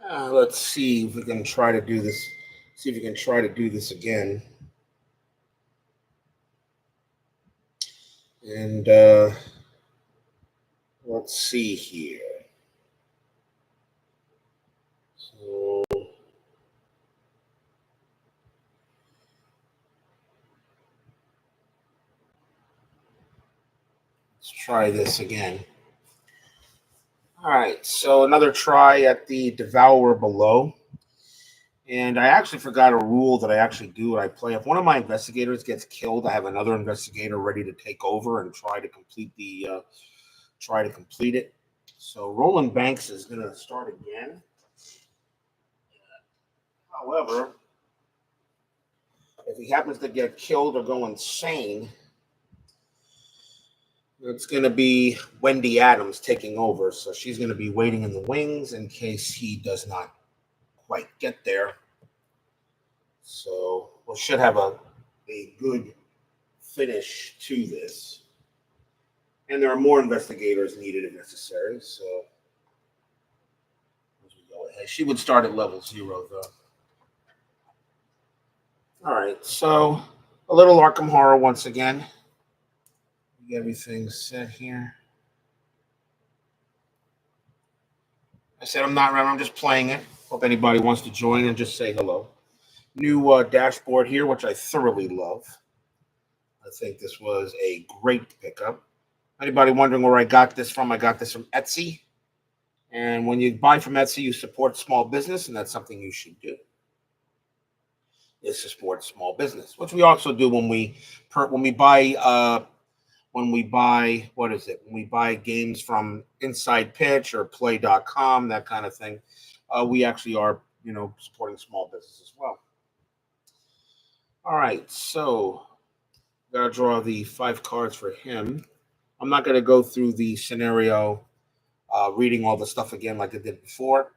Let's see if we can try to do this. See if we can try to do this again. And let's see here. So let's try this again. All right, so another try at the Devourer below. And I actually forgot a rule that I actually do when I play. If one of my investigators gets killed, I have another investigator ready to take over and try to complete it. So Roland Banks is going to start again. However, if he happens to get killed or go insane, it's going to be Wendy Adams taking over. So she's going to be waiting in the wings in case he does not quite get there. So we should have a good finish to this. And there are more investigators needed if necessary. So as we go ahead, she would start at level 0, though. All right, so a little Arkham horror once again. Get everything set here. I said I'm not running, I'm just playing it. Hope anybody wants to join and just say hello. New dashboard here, which I thoroughly love. I think this was a great pickup. Anybody wondering where I got this from? I got this from Etsy. And when you buy from Etsy, you support small business, and that's something you should do. Is to support small business, which we also do when we buy when we buy games from Inside Pitch or Play.com, that kind of thing. We actually are supporting small business as well. All right, so gotta draw the 5 cards for him. I'm not gonna go through the scenario, reading all the stuff again like I did before.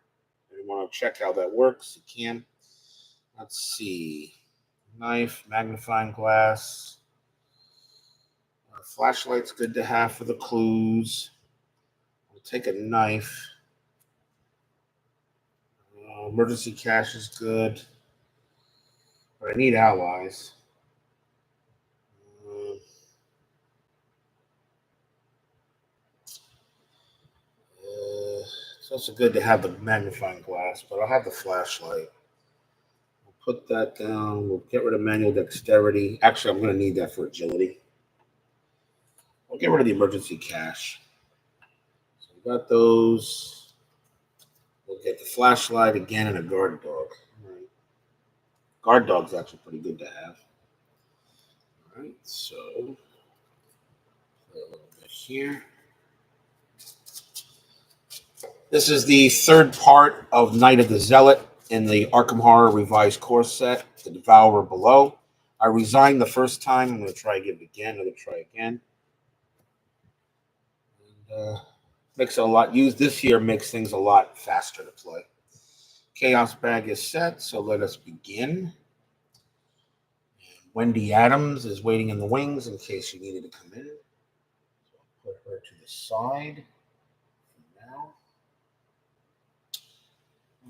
If you want to check how that works, you can. Let's see. Knife, magnifying glass. Flashlight's good to have for the clues. We'll take a knife. Emergency cash is good. But I need allies. It's also good to have the magnifying glass, but I'll have the flashlight. Put that down. We'll get rid of manual dexterity. Actually, I'm going to need that for agility. We'll get rid of the emergency cash. So we got those. We'll get the flashlight again and a guard dog. All right. Guard dog's actually pretty good to have. All right, so play a little bit here. This is the third part of Night of the Zealot in the Arkham Horror Revised Core set, The Devourer below. I resigned the first time. I'm going to try again. I'm going to try again. And, makes it a lot. Use this here makes things a lot faster to play. Chaos bag is set, so let us begin. Wendy Adams is waiting in the wings in case she needed to come in. So I'll put her to the side for now.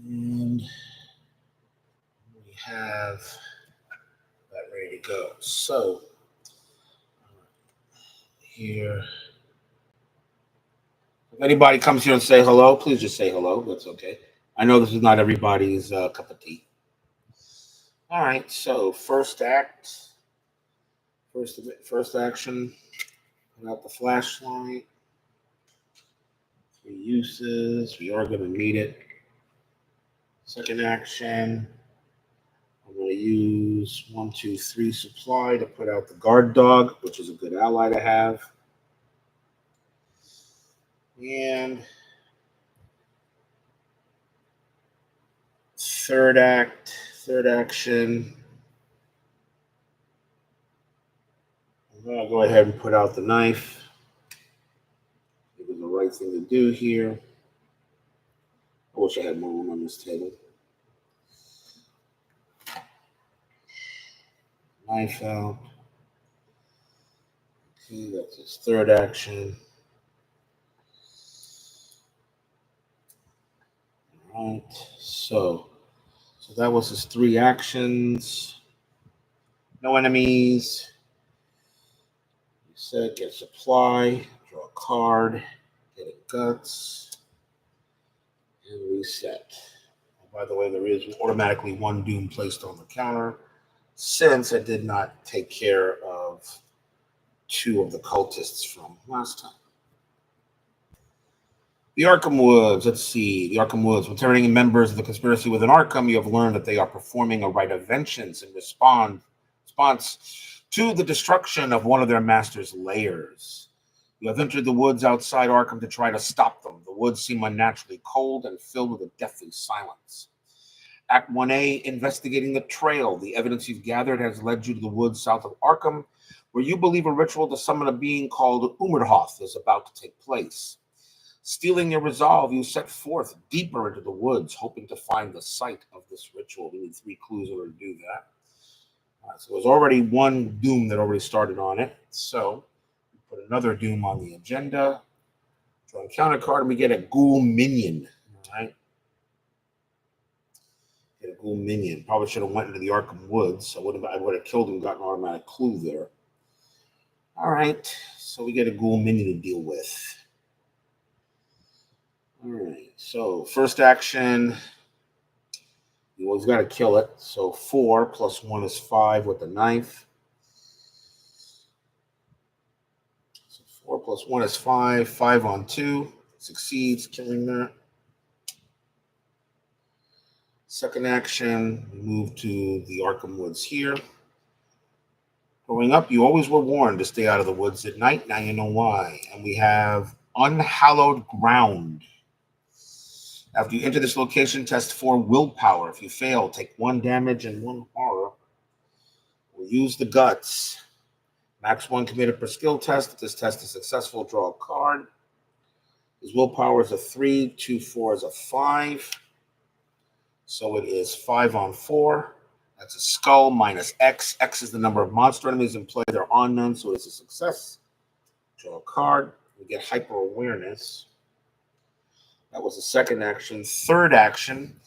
And we have that ready to go. So here, if anybody comes here and say hello, please just say hello. That's okay. I know this is not everybody's cup of tea. All right, so first act, first action, put out the flashlight. 3 uses, we are going to need it. Second action, I'm going to use 1, 2, 3 supply to put out the guard dog, which is a good ally to have. And third action, I'm going to go ahead and put out the knife. It was the right thing to do here. I wish I had more room on this table. Knife out. Okay, that's his third action. All right, So that was his 3 actions. No enemies. Reset, get supply, draw a card, get a guts, and reset. By the way, there is automatically 1 doom placed on the counter since I did not take care of 2 of the cultists from last time. The Arkham Woods. Let's see. The Arkham Woods. When turning members of the conspiracy within Arkham, you have learned that they are performing a rite of vengeance in response to the destruction of one of their master's lairs. You have entered the woods outside Arkham to try to stop them. The woods seem unnaturally cold and filled with a deathly silence. Act 1A, investigating the trail. The evidence you've gathered has led you to the woods south of Arkham, where you believe a ritual to summon a being called Umerdhoth is about to take place. Stealing your resolve, you set forth deeper into the woods, hoping to find the site of this ritual. We need 3 clues in order to do that. So there's already 1 doom that already started on it. So we put another doom on the agenda. Draw a counter card, and we get a ghoul minion. All right. Get a ghoul minion. Probably should have went into the Arkham Woods. I would have killed him, gotten an automatic clue there. All right. So we get a ghoul minion to deal with. All right. So first action. You always got to kill it. So 4 plus 1 is 5 with the knife. So 4 plus 1 is 5. 5 on 2. Succeeds, killing that. Second action, move to the Arkham Woods here. Growing up, you always were warned to stay out of the woods at night. Now you know why. And we have Unhallowed Ground. After you enter this location, test 4 willpower. If you fail, take 1 damage and 1 horror. We'll use the guts. Max 1 committed per skill test. If this test is successful, draw a card. His willpower is a 3. 2 4 is a 5. So it is 5 on 4. That's a skull minus X. X is the number of monster enemies in play. There are none, so it's a success. Draw a card. We get hyper awareness. That was the second action. Third action,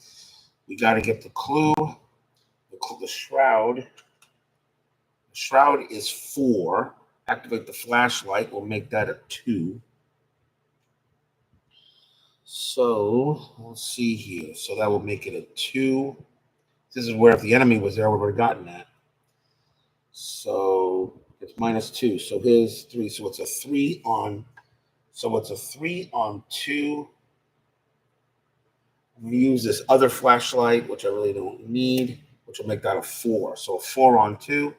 we got to get the clue. The shroud. The shroud is 4. Activate the flashlight. We'll make that a 2. So let's see here. So that will make it a 2. This is where if the enemy was there, we would have gotten that. So it's minus 2. So his 3. So it's a 3 on. So it's a 3 on 2. We use this other flashlight, which I really don't need, which will make that a 4. So a 4 on 2.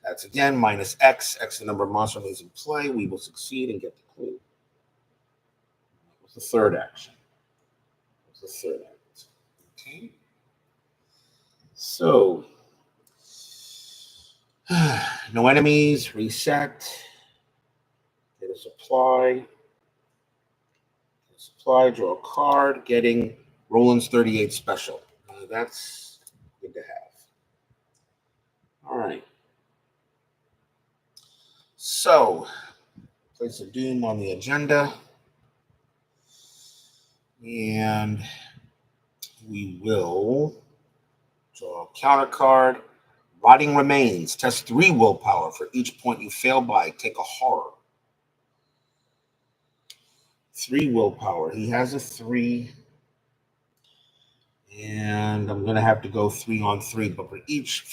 That's again minus X. X is the number of monster enemies in play. We will succeed and get the clue. That was the third action. That was the third act. Okay. So no enemies. Reset. Get a supply. Draw a card. Getting Roland's 38 special. That's good to have. All right. So, place a doom on the agenda. And we will draw a counter card. Rotting Remains. Test 3 willpower. For each point you fail by, take a horror. 3 willpower. He has a 3. And I'm going to have to go 3 on 3. But for each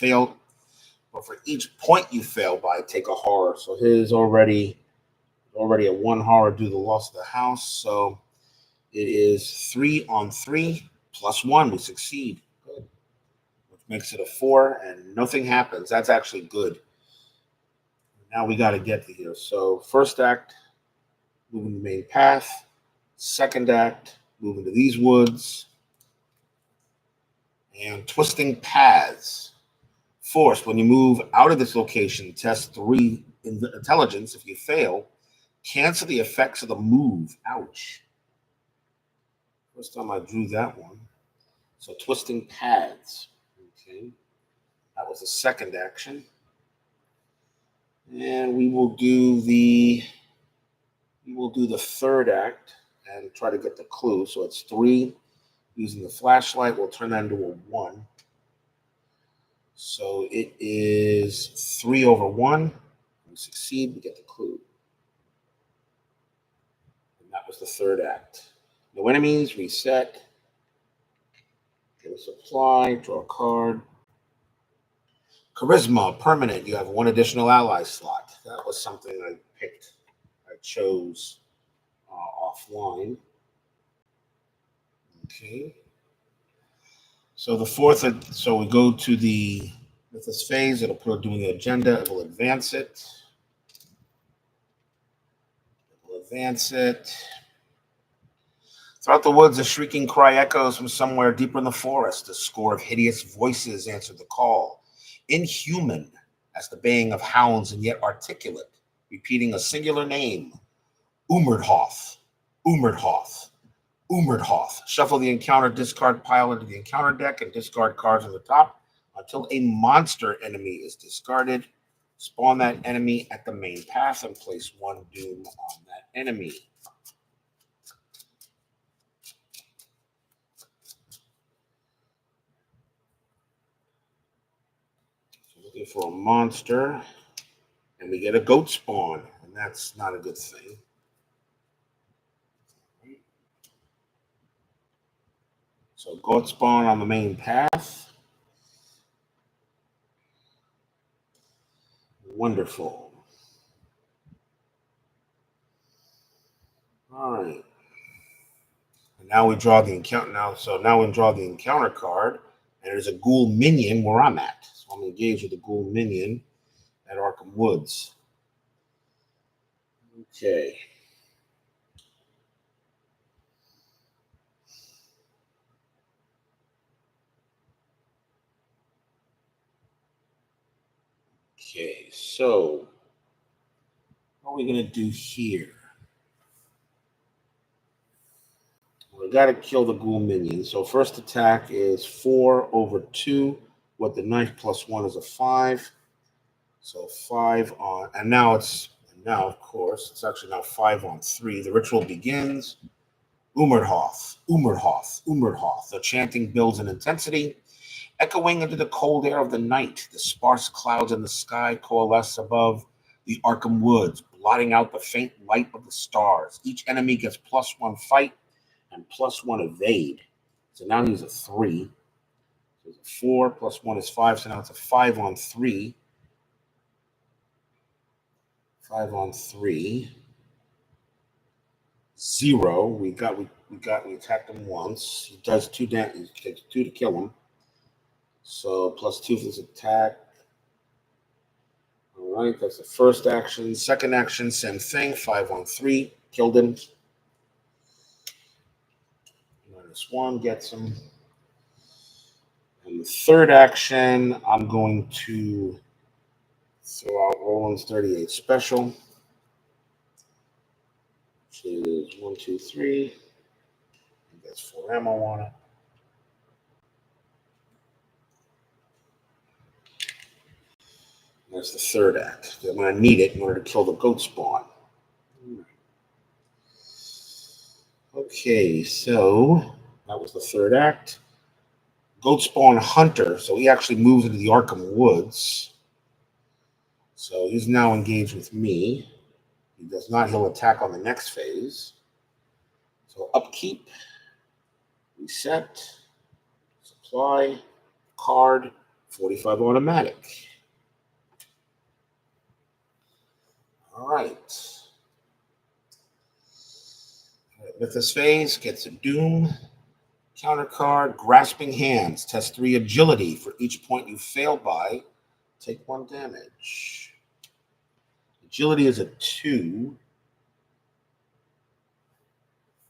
point you fail by, take a horror. So his already a 1 horror due to the loss of the house. So it is 3 on 3 plus 1. We succeed. Good. Which makes it a 4, and nothing happens. That's actually good. Now we got to get to here. So first act, moving the main path. Second act, moving to these woods. And twisting paths. Forced, when you move out of this location, test 3 intelligence. If you fail, cancel the effects of the move. Ouch. First time I drew that one. So twisting paths. Okay. That was the second action. And we will do the third act and try to get the clue. So it's 3 Using the flashlight, we'll turn that into a 1. So it is 3 over 1. We succeed, we get the clue. And that was the third act. No enemies, reset. Get a supply, draw a card. Charisma, permanent. You have 1 additional ally slot. That was something I picked. I chose offline. Okay. So the fourth, so we go to with this phase, it'll put doing the agenda, it will advance it. Throughout the woods, a shrieking cry echoes from somewhere deeper in the forest. A score of hideous voices answer the call. Inhuman as the baying of hounds and yet articulate, repeating a singular name. Umerdhoth, Umerdhoth, Umerdhoth. Shuffle the encounter discard pile into the encounter deck and discard cards on the top until a monster enemy is discarded. Spawn that enemy at the main path and place 1 doom on that enemy. So looking for a monster, and we get a goat spawn, and that's not a good thing. So goat spawn on the main path. Wonderful. All right. And now we draw the encounter. Now we draw the encounter card, and there's a ghoul minion where I'm at. So I'm engaged with the ghoul minion at Arkham Woods. Okay. Okay, so what are we going to do here? We got to kill the ghoul minion. So first attack is 4 over 2. With the knife plus 1 is a 5. So 5 on, and now of course, it's actually now 5 on 3. The ritual begins. Umerdhoth, Umerdhoth, Umerdhoth. The chanting builds in intensity. Echoing into the cold air of the night, the sparse clouds in the sky coalesce above the Arkham Woods, blotting out the faint light of the stars. Each enemy gets +1 fight and +1 evade. So now he's a 3. So it's a 4 + 1 is 5. So now it's a 5 on 3. 5 on 3. 0. We attacked him once. He does 2 damage. He takes 2 to kill him. So +2 for his attack. All right, that's the first action. Second action, same thing. 5 on 3. Killed him. -1 gets him. And the third action, I'm going to throw out Roland's 38 special, which is 1, 2, 3. That's 4 ammo on it. That's the third act. I'm going to need it in order to kill the goat spawn. Okay, so that was the third act. Goat spawn hunter. So he actually moves into the Arkham Woods. So he's now engaged with me. He does not. He'll attack on the next phase. So upkeep, reset, supply, card, 45 automatic. All right. With this phase, gets a doom. Counter card, grasping hands. Test 3 agility. For each point you fail by, take 1 damage. Agility is a 2.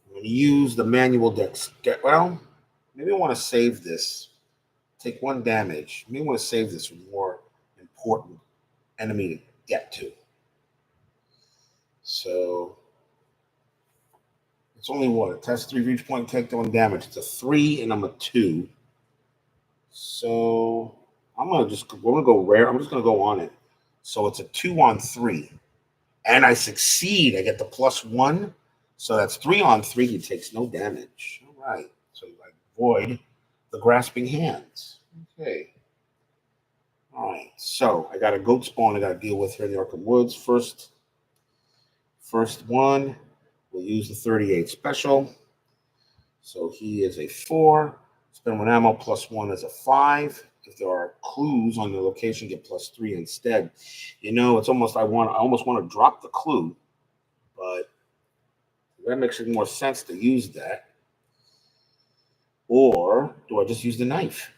I'm going to use the manual dex. Well, maybe I want to save this. Take 1 damage. Maybe I want to save this for more important enemy to get to. So it's only what? Test 3 for each point, take 1 damage. It's a 3 and I'm a 2. So we're gonna go rare. I'm just gonna go on it. So it's a 2 on 3. And I succeed. I get the +1. So that's 3 on 3. He takes no damage. All right. So I avoid the grasping hands. Okay. All right. So I got a goat spawn I got to deal with here in the Arkham Woods. First one, we'll use the 38 special. So he is a 4. Spend 1 ammo plus 1 is a 5. If there are clues on the location, get plus 3 instead. You know, it's almost I almost want to drop the clue, but that makes it more sense to use that. Or do I just use the knife?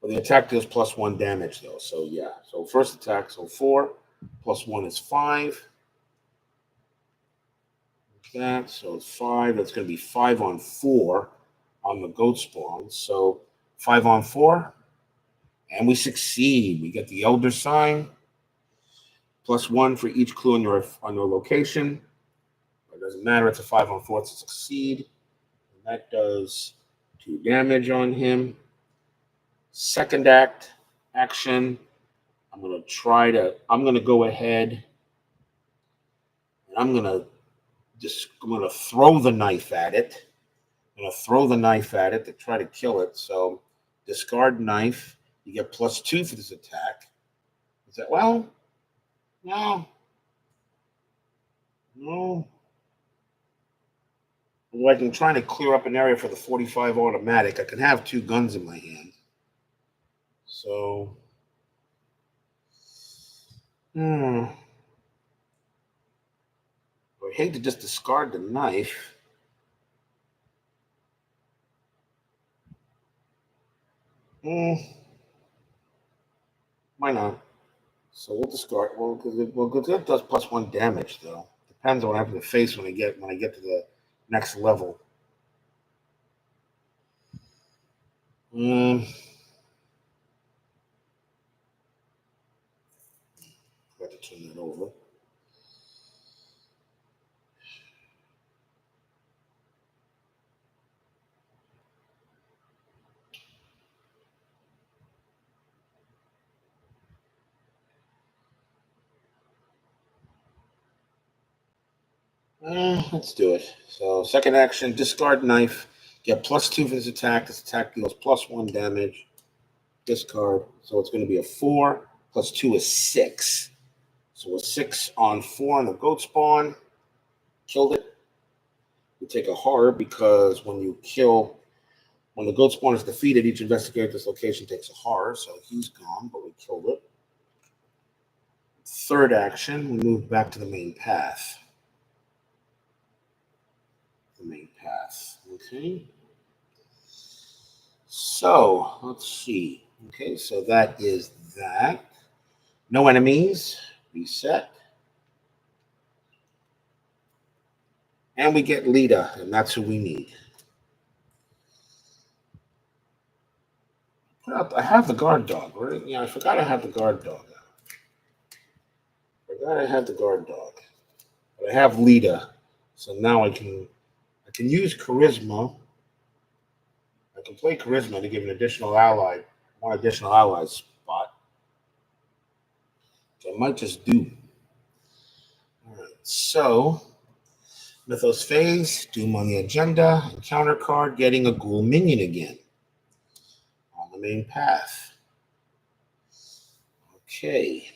Well, the attack deals plus 1 damage though. So yeah. So first attack, so 4 plus 1 is 5. That so it's 5. That's going to be 5 on 4 on the goat spawn. So 5 on 4. And we succeed. We get the Elder Sign. Plus 1 for each clue on your location. It doesn't matter. It's a 5 on 4 to succeed. And that does 2 damage on him. Second action. I'm going to go ahead. And I'm going to throw the knife at it. I'm going to throw the knife at it to try to kill it. So discard knife. You get plus 2 for this attack. Is that, well, no. Like I'm trying to clear up an area for the 45 automatic. I can have 2 guns in my hand. So, I hate to just discard the knife. Why not? So we'll discard. Well, because it does plus 1 damage, though. Depends on what I have to face when I get to the next level. Got to turn that over. Let's do it. So second action, discard knife. Get plus 2 for this attack. This attack deals plus 1 damage. Discard. So it's going to be a 4. Plus 2 is 6. So a 6 on 4 on the goat spawn. Killed it. We take a horror because when the goat spawn is defeated, each investigator at this location takes a horror. So he's gone, but we killed it. Third action, we move back to the main path. Okay. So let's see. Okay, so that is that. No enemies. Reset. And we get Lita, and that's who we need. I have the guard dog, right? Yeah, I forgot I have the guard dog. But I have Lita. So now I can use charisma. I can play charisma to give an additional ally, 1 additional ally spot. So I might just do. All right. So Mythos phase, Doom on the agenda, encounter card, getting a ghoul minion again on the main path. Okay.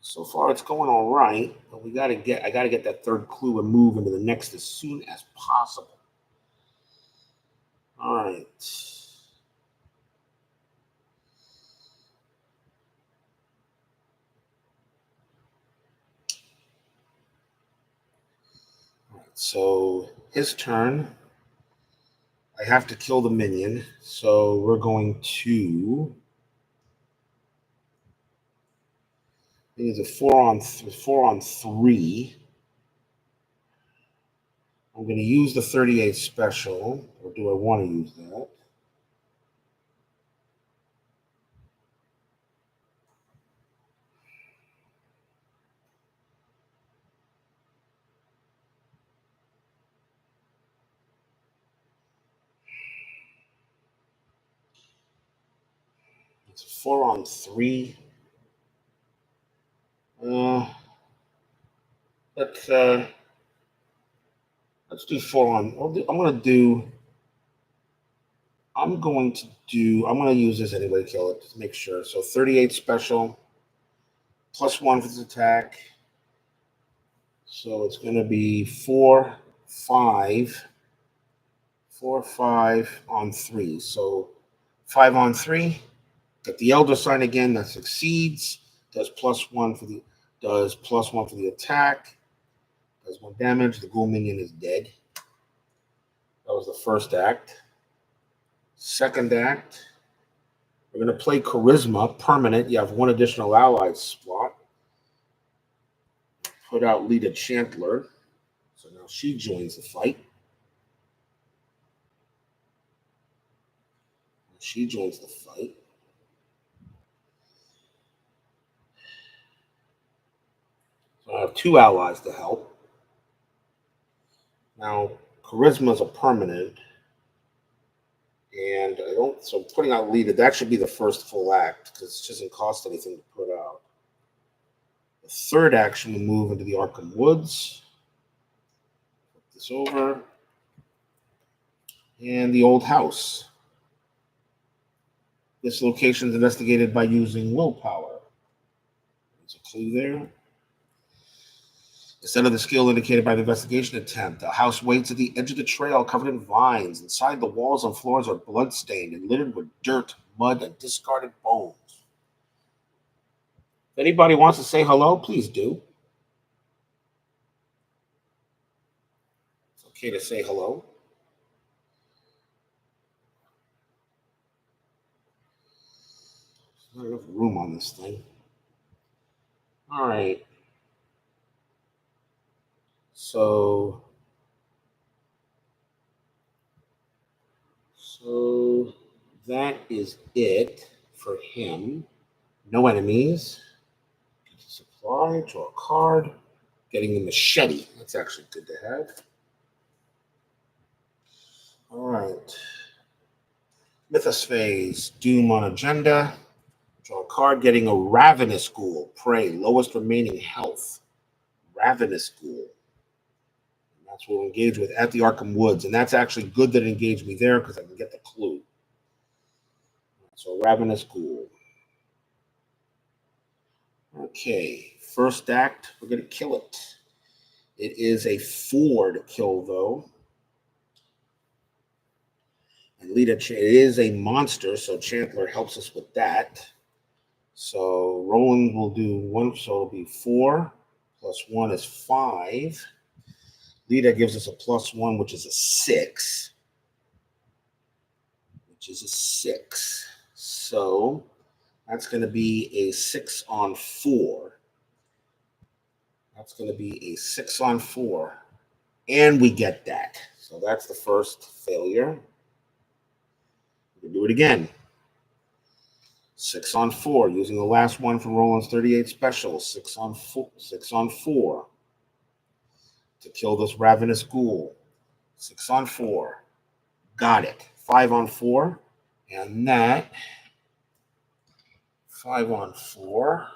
So far it's going all right, but I gotta get that 3rd clue and move into the next as soon as possible. All right. So his turn. I have to kill the minion, so we're going to. I think it's a 4 on 3. I'm going to use the 38 special, or do I want to use that? It's a 4 on 3. Let's Let's do 4 on. I'm going to use this anyway to kill it, just to make sure. So 38 special, +1 for this attack. So it's going to be 4, 5, 4, 5 on 3. So 5 on 3. Get the Elder Sign again. That succeeds. Does +1 for the attack. Does 1 damage. The ghoul minion is dead. That was the first act. Second act, we're going to play Charisma, permanent. You have 1 additional allied slot. Put out Lita Chantler. So now she joins the fight. So I have 2 allies to help. Now, Charisma is a permanent. And so putting out Lita, that should be the first full act because it doesn't cost anything to put out. The third action will move into the Arkham Woods. Flip this over. And the old house. This location is investigated by using willpower. There's a clue there. Instead of the skill indicated by the investigation attempt, the house waits at the edge of the trail covered in vines. Inside, the walls and floors are blood-stained and littered with dirt, mud, and discarded bones. If anybody wants to say hello, please do. It's okay to say hello. There's not enough room on this thing. All right. So that is it for him. No enemies. Get a supply, draw a card. Getting the machete. That's actually good to have. All right. Mythos phase. Doom on agenda. Draw a card. Getting a Ravenous Ghoul. Prey. Lowest remaining health. Ravenous Ghoul. That's what we'll engage with at the Arkham Woods. And that's actually good that it engaged me there because I can get the clue. So Ravenous Ghoul. Okay. First act, we're going to kill it. It is a 4 to kill, though. And it is a monster, so Chantler helps us with that. So Roland will do 1, so it'll be 4 plus 1 is 5. Lita gives us a +1, which is a 6. So that's going to be a 6 on 4. And we get that. So that's the first failure. We can do it again. 6 on 4, using the last one from Roland's 38 special. 6 on 4 to kill this Ravenous Ghoul. 6 on 4. Got it. 5 on 4. And that 5 on 4.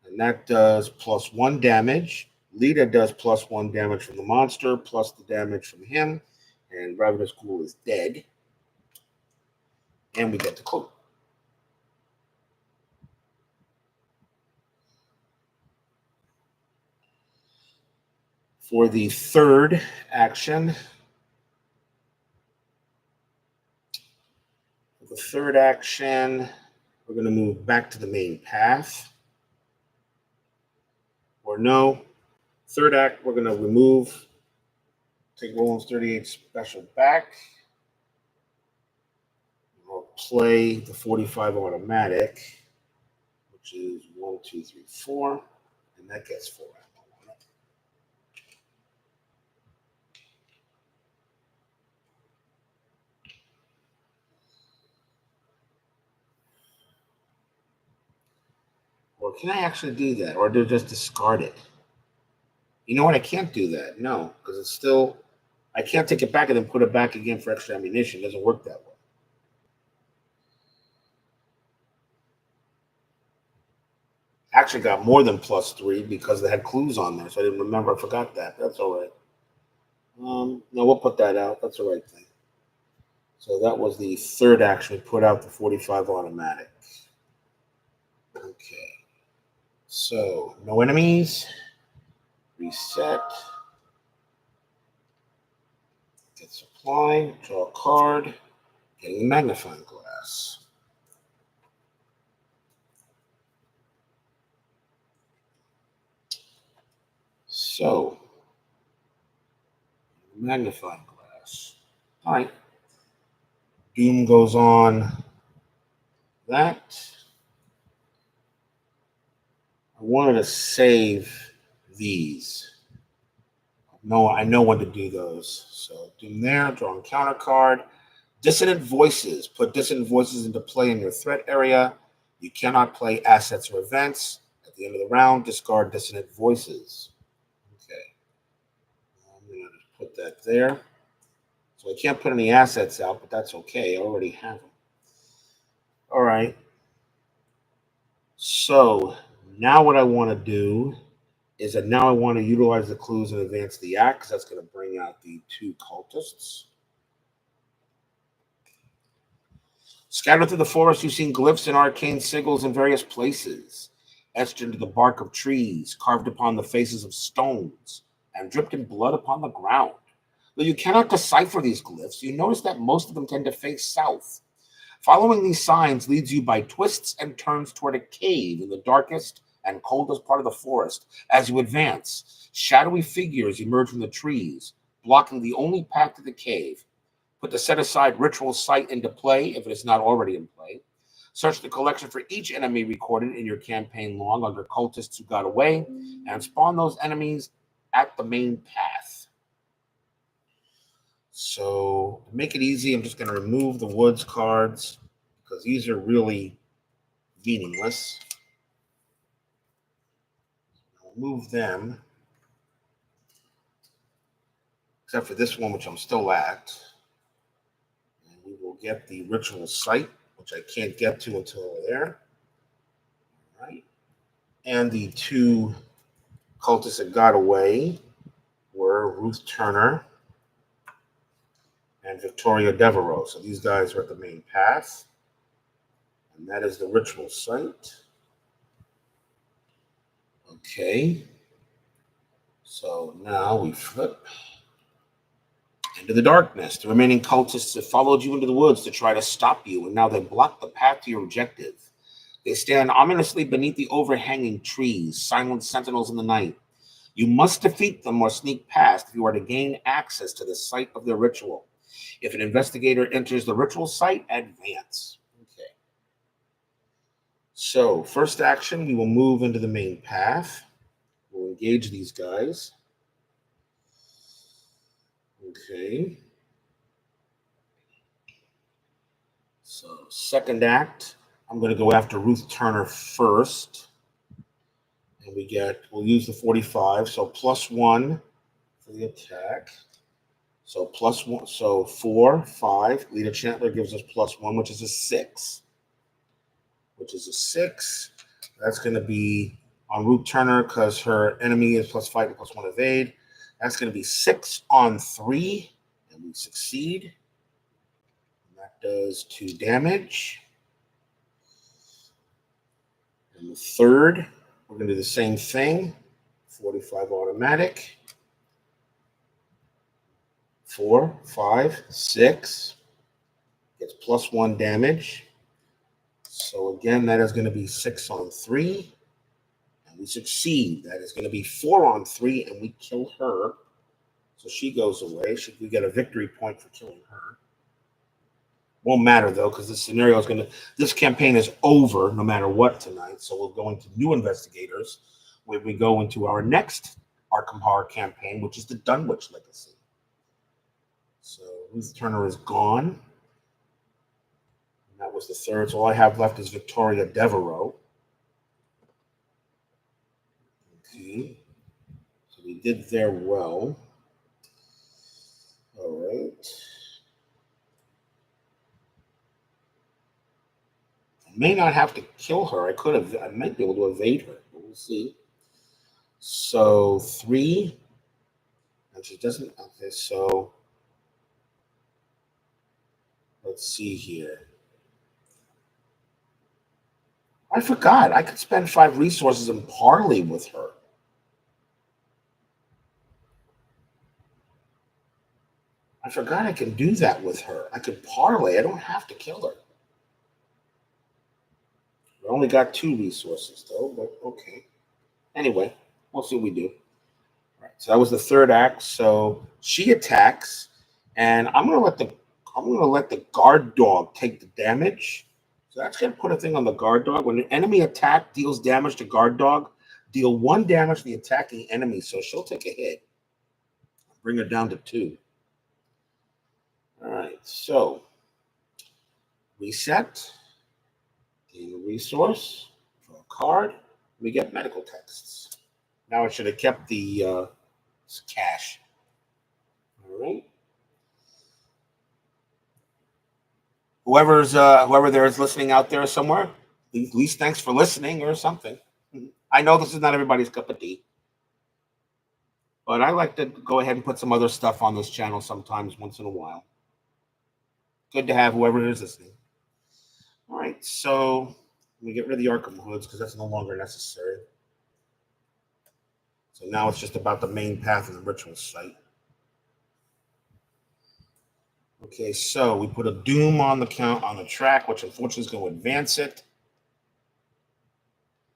And that does +1 damage. Lita does +1 damage from the monster, plus the damage from him. And Ravenous Ghoul is dead. And we get the clue. For the third action, we're going to move back to the main path. Or no, third act, we're going to take Roland's 38 special back. I'll play the 45 automatic, which is 1, 2, 3, 4, and that gets 4 ammo on it. Or can I actually do that? Or do I just discard it? You know what? I can't do that. No, because it's still... I can't take it back and then put it back again for extra ammunition. It doesn't work that way. Actually got more than +3 because they had clues on there, so I didn't remember. I forgot that. That's all right. No, we'll put that out. That's the right thing. So that was the third action. We put out the 45 automatic. Okay. So no enemies. Reset. Get supply. Draw a card. Getting a magnifying glass. So magnifying glass. All right. Doom goes on that. I wanted to save these. No, I know when to do those. So Doom there, draw a counter card. Dissonant voices. Put dissonant voices into play in your threat area. You cannot play assets or events. At the end of the round, discard dissonant voices. Okay. I'm going to just put that there. So I can't put any assets out, but that's okay. I already have them. All right. So now what I want to do is that now I want to utilize the clues and advance the act, because that's going to bring out the two cultists. Scattered through the forest, you've seen glyphs and arcane sigils in various places, etched into the bark of trees, carved upon the faces of stones, and dripped in blood upon the ground. Though you cannot decipher these glyphs, you notice that most of them tend to face south. Following these signs leads you by twists and turns toward a cave in the darkest and coldest part of the forest. As you advance, shadowy figures emerge from the trees, blocking the only path to the cave. Put the set-aside ritual site into play if it is not already in play. Search the collection for each enemy recorded in your campaign log under cultists who got away, and spawn those enemies at the main path. So to make it easy, I'm just going to remove the woods cards because these are really meaningless. I'll move them, except for this one, which I'm still at. And we will get the ritual site, which I can't get to until over there. All right. And the two cultists that got away were Ruth Turner and Victoria Devereaux. So these guys are at the main path. And that is the ritual site. Okay. So now we flip into the darkness. The remaining cultists have followed you into the woods to try to stop you, and now they block the path to your objective. They stand ominously beneath the overhanging trees, silent sentinels in the night. You must defeat them or sneak past if you are to gain access to the site of their ritual. If an investigator enters the ritual site, advance. Okay. So, first action, we will move into the main path. We'll engage these guys. Okay. So, second act, I'm going to go after Ruth Turner first. And we'll use the 45, so +1 for the attack. So +1, so 4, 5. Lita Chandler gives us +1, which is a 6. That's going to be on Ruth Turner because her enemy is +5 and +1 evade. That's going to be 6 on 3, and we succeed. And that does 2 damage. And the third, we're going to do the same thing. 45 automatic. 4, 5, 6. Gets +1 damage. So again, that is going to be 6 on 3. And we succeed. That is going to be 4 on 3, and we kill her. So she goes away. Should we get a victory point for killing her? Won't matter, though, because this campaign is over no matter what tonight. So we'll go into new investigators when we go into our next Arkham Horror campaign, which is the Dunwich Legacy. So Ruth Turner is gone. And that was the third. So all I have left is Victoria Devereaux. Okay. So we did there well. All right. I may not have to kill her. I might be able to evade her, but we'll see. So 3, And she doesn't. Okay, so let's see here. I forgot. I could spend 5 resources and parlay with her. I forgot I can do that with her. I could parlay. I don't have to kill her. I only got 2 resources, though, but okay. Anyway, we'll see what we do. All right, so that was the third act. So she attacks, and I'm gonna let the guard dog take the damage. So that's gonna put a thing on the guard dog. When an enemy attack deals damage to guard dog, deal 1 damage to the attacking enemy. So she'll take a hit. Bring her down to 2. All right, so reset, gain a resource, draw a card. We get medical texts. Now I should have kept the cash. All right. Whoever there is listening out there somewhere, at least thanks for listening or something. I know this is not everybody's cup of tea, but I like to go ahead and put some other stuff on this channel sometimes, once in a while. Good to have whoever is listening. All right, so we get rid of the Arkham hoods because that's no longer necessary. So now it's just about the main path of the ritual site. Okay, so we put a doom on the track, which unfortunately is going to advance it,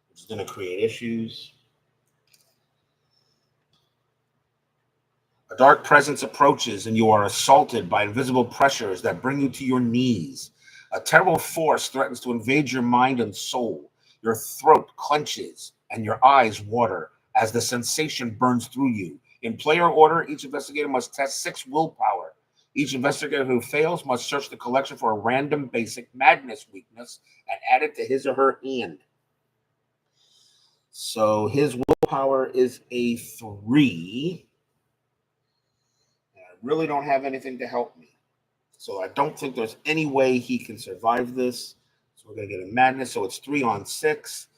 which is going to create issues. A dark presence approaches, and you are assaulted by invisible pressures that bring you to your knees. A terrible force threatens to invade your mind and soul. Your throat clenches, and your eyes water as the sensation burns through you. In player order, each investigator must test 6 willpower. Each investigator who fails must search the collection for a random basic madness weakness and add it to his or her hand. So his willpower is a 3. I really don't have anything to help me. So I don't think there's any way he can survive this. So we're going to get a madness. So it's 3 on 6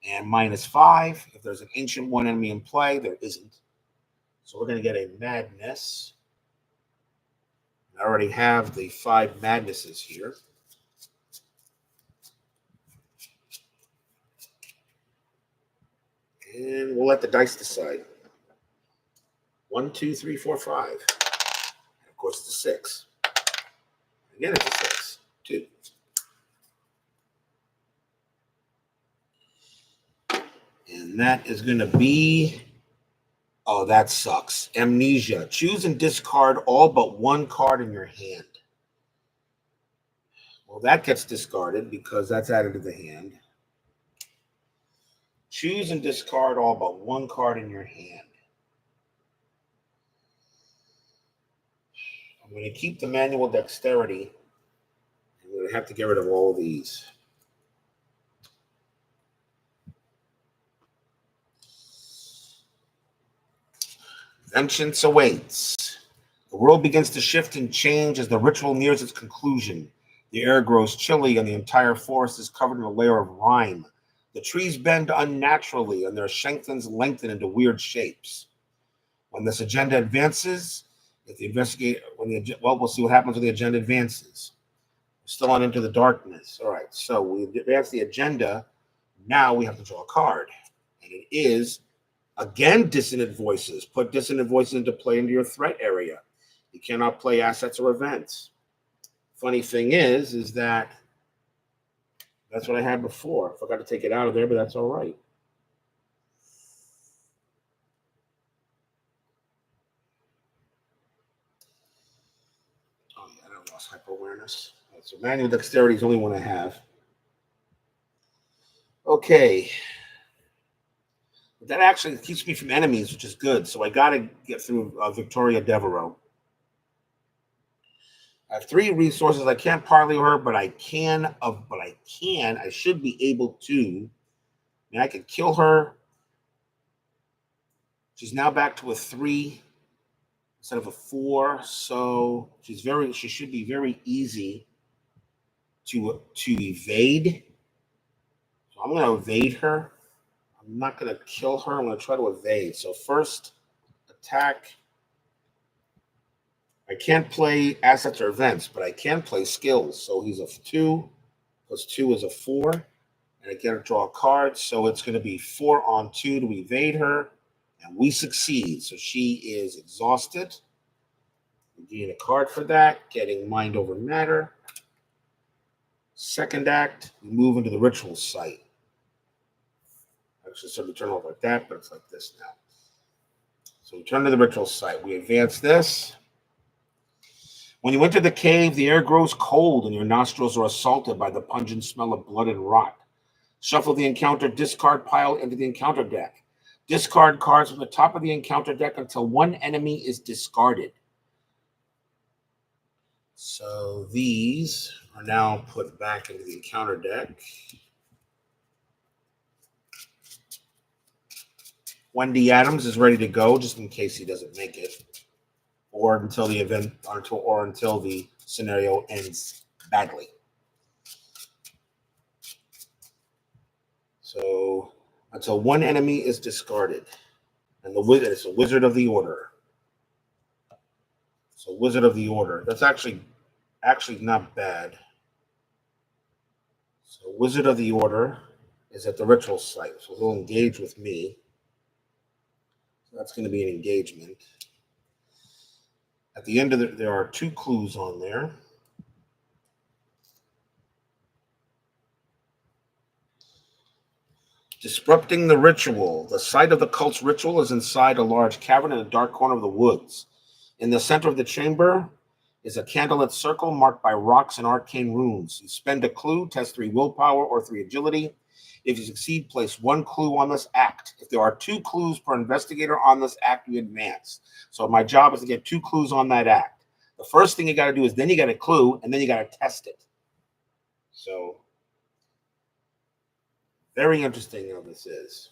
and -5. If there's an ancient 1 enemy in play, there isn't. So we're going to get a madness. I already have the 5 madnesses here. And we'll let the dice decide. 1, 2, 3, 4, 5. And of course, it's a 6. Again, it's a 6. 2. And that is going to be... Oh, that sucks. Amnesia. Choose and discard all but 1 card in your hand. Well, that gets discarded because that's added to the hand. Choose and discard all but 1 card in your hand. I'm going to keep the manual dexterity. I'm going to have to get rid of all of these. Vengeance awaits. The world begins to shift and change as the ritual nears its conclusion. The air grows chilly and the entire forest is covered in a layer of rime. The trees bend unnaturally and their shanklins lengthen into weird shapes. When this agenda advances, we'll see what happens when the agenda advances. We're still on Into the Darkness. All right, so we advance the agenda. Now we have to draw a card, and it is again dissonant voices. Put dissonant voices into play into your threat area. You cannot play assets or events. Funny thing is that that's what I had before. I forgot to take it out of there, but that's all right. Oh, yeah, I lost hyper-awareness. Right, so manual dexterity is the only one I have. Okay. But that actually keeps me from enemies, which is good. So I got to get through Victoria Devereaux. I have 3 resources. I can't parlay her, but I should be able to. I could kill her. She's now back to a 3 instead of a 4. So she should be very easy to evade. So I'm going to evade her. I'm not going to kill her. I'm going to try to evade. So first attack I can't play assets or events, but I can play skills. So he's a 2 plus 2 is a 4. And I get to draw a card. So it's going to be 4 on 2 to evade her. And we succeed. So she is exhausted. We gain a card for that. Getting Mind Over Matter. Second act, we move into the ritual site. Actually, sort of turn off like that, but it's like this now. So we turn to the ritual site. We advance this. When you enter the cave, the air grows cold and your nostrils are assaulted by the pungent smell of blood and rot. Shuffle the encounter discard pile into the encounter deck. Discard cards from the top of the encounter deck until one enemy is discarded. So these are now put back into the encounter deck. Wendy Adams is ready to go, just in case he doesn't make it, or until the event, or until the scenario ends badly. So until one enemy is discarded, and it's a Wizard of the Order. So Wizard of the Order. That's actually not bad. So Wizard of the Order is at the ritual site, so he'll engage with me. So that's going to be an engagement. At the end of there are 2 clues on there. Disrupting the ritual. The site of the cult's ritual is inside a large cavern in a dark corner of the woods. In the center of the chamber is a candlelit circle marked by rocks and arcane runes. You spend a clue, test 3 willpower or 3 agility. If you succeed, place 1 clue on this act. If there are 2 clues per investigator on this act, you advance. So my job is to get 2 clues on that act. The first thing you got to do is then you got a clue, and then you got to test it. So very interesting how this is.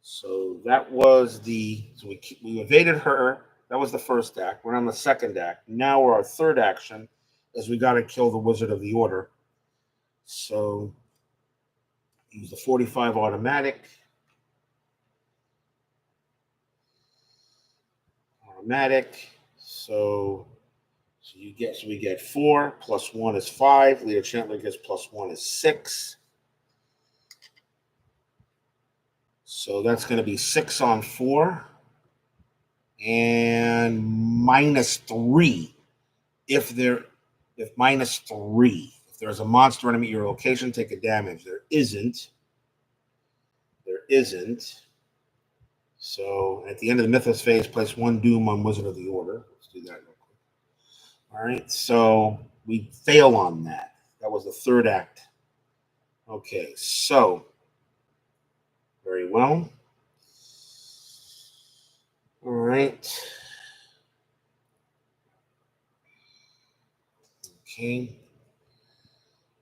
So that was we evaded her. That was the first act. We're on the second act. Now our third action is we got to kill the Wizard of the Order. So use the 45 automatic. So we get 4 plus 1 is 5. Leader Chandler gets plus 1 is 6. So that's going to be 6 on 4 and minus 3 if minus 3. If there's a monster enemy at your location, take a damage. There isn't. So at the end of the Mythos phase, place 1 Doom on Wizard of the Order. Let's do that real quick. All right, so we fail on that. That was the third act. Okay, so very well. All right. Okay.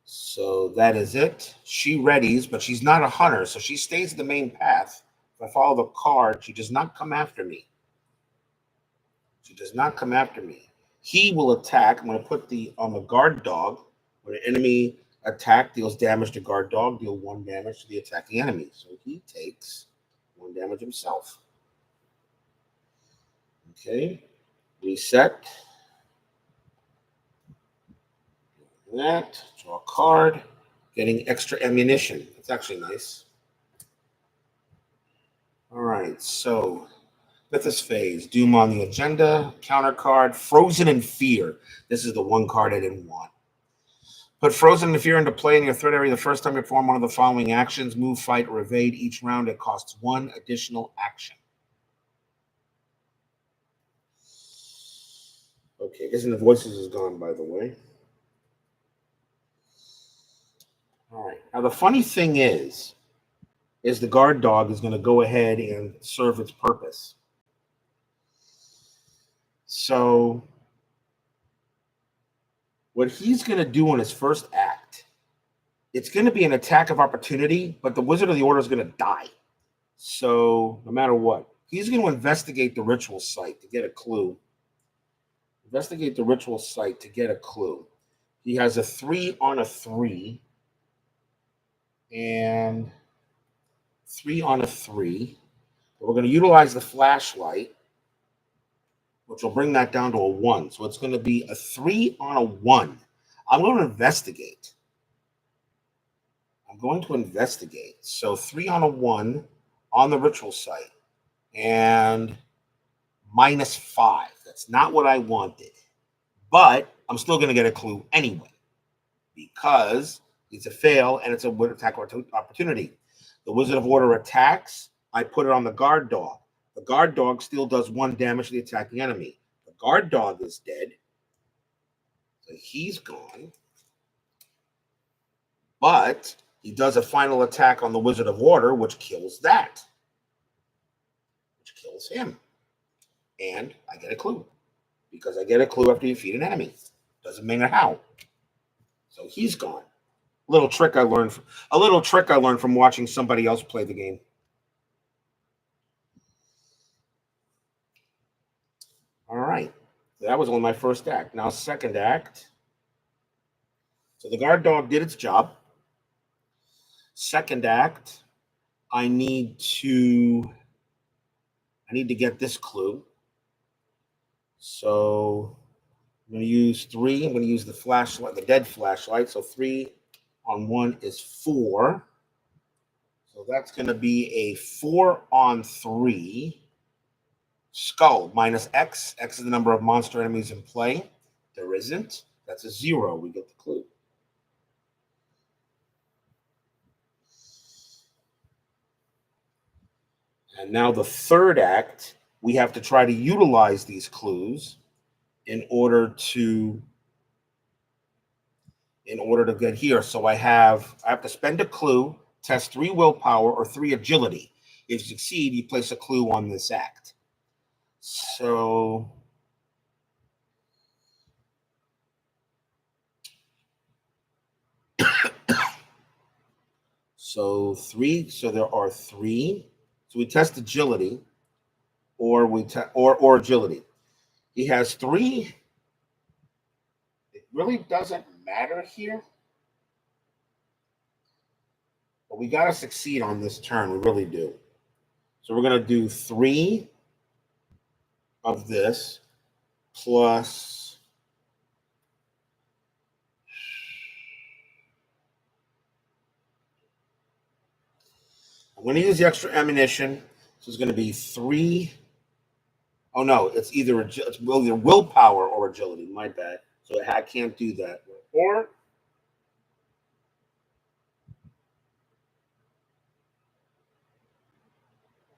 So that is it. She readies, but she's not a hunter, so she stays the main path. If I follow the card, she does not come after me. He will attack. I'm going to put on the guard dog. When an enemy attack deals damage to guard dog, deal 1 damage to the attacking enemy. So he takes 1 damage himself. Okay. Reset. That. Draw a card. Getting extra ammunition. That's actually nice. All right. So Mythos phase. Doom on the agenda. Counter card. Frozen in Fear. This is the 1 card I didn't want. Put Frozen in Fear into play in your threat area the first time you perform one of the following actions. Move, fight, or evade. Each round it costs 1 additional action. Okay, Isn't the Voices is gone, by the way. All right. Now, the funny thing is the guard dog is going to go ahead and serve its purpose. So what he's going to do on his first act, it's going to be an attack of opportunity, but the Wizard of the Order is going to die. So no matter what, he's going to investigate the ritual site to get a clue. He has a 3 on a 3 and 3 on a 3. But we're going to utilize the flashlight, which will bring that down to a 1. So it's going to be a 3 on a 1. I'm going to investigate. So 3 on a 1 on the ritual site. And -5. That's not what I wanted. But I'm still going to get a clue anyway. Because it's a fail and it's a attack opportunity. The Wizard of Order attacks. I put it on the guard dog. The guard dog still does 1 damage to the attacking enemy. The guard dog is dead. So he's gone. But he does a final attack on the Wizard of Order, which kills that. Which kills him. And I get a clue. Because I get a clue after you defeat an enemy. Doesn't matter how. So he's gone. A little trick I learned from watching somebody else play the game. All right. So that was only my first act. Now, second act. So the guard dog did its job. Second act, I need to get this clue. So I'm going to use 3. I'm going to use the flashlight, the dead flashlight. So 3 on 1 is 4. So that's going to be a 4 on 3. Skull minus X. X is the number of monster enemies in play. There isn't. That's a 0. We get the clue. And now the third act, we have to try to utilize these clues in order to get here. So I have to spend a clue, test 3 willpower or 3 agility. If you succeed, you place a clue on this act. So so 3. So there are 3. So we test agility, or or agility. He has 3. It really doesn't matter here. But we got to succeed on this turn. We really do. So we're going to do 3 of this plus I'm going to use the extra ammunition. So it's going to be 3. Oh, no. It's either willpower or agility. My bad. So I can't do that. Or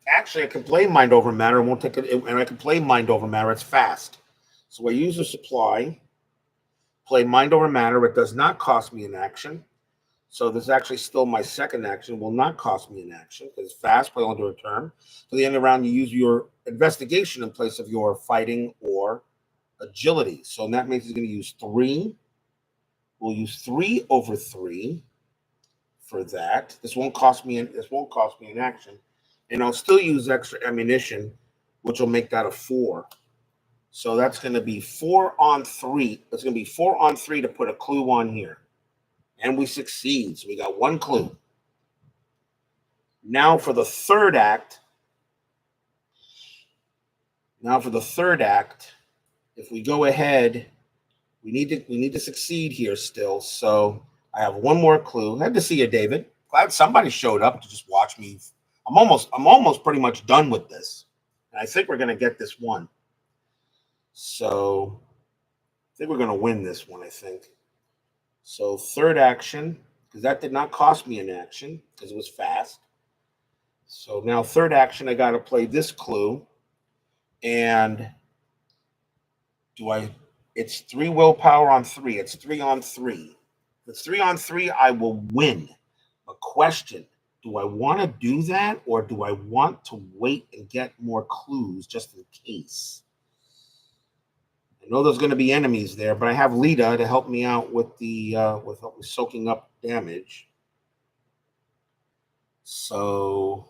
actually, I can play Mind Over Matter. It won't take it. And I can play Mind Over Matter. It's fast. So I use the supply. Play Mind Over Matter. It does not cost me an action. So this is actually still my second action. Will not cost me an action because it's fast, play under a turn. For the end of the round, you use your investigation in place of your fighting or agility. So that means he's going to use 3. We'll use 3 over 3 for that. This won't cost me an action, and I'll still use extra ammunition, which will make that a 4. So that's going to be 4 on 3. It's going to be 4 on 3 to put a clue on here. And we succeed. So we got 1 clue. Now for the third act. If we go ahead, we need to succeed here still. So I have 1 more clue. Glad to see you, David. Glad somebody showed up to just watch me. I'm almost pretty much done with this. And I think we're going to get this one. So I think we're going to win this one, I think. So third action, because that did not cost me an action because it was fast. So now third action, I got to play this clue. And it's 3 willpower on 3. It's 3 on 3. If it's 3 on 3, I will win. But question, do I want to do that or do I want to wait and get more clues just in case? I know there's going to be enemies there, but I have Lita to help me out with the with soaking up damage. So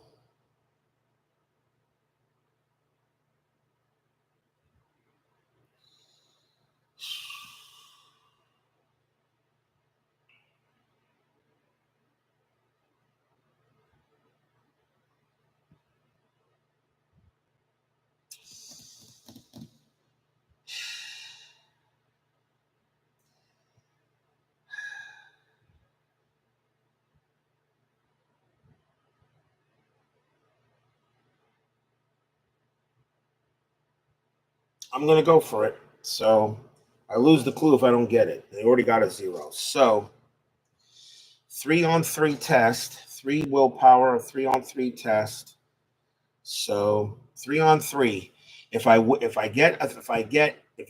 I'm going to go for it. So I lose the clue if I don't get it. They already got a 0. So 3-on-3 test, 3 willpower, 3-on-3 test. So 3-on-3. If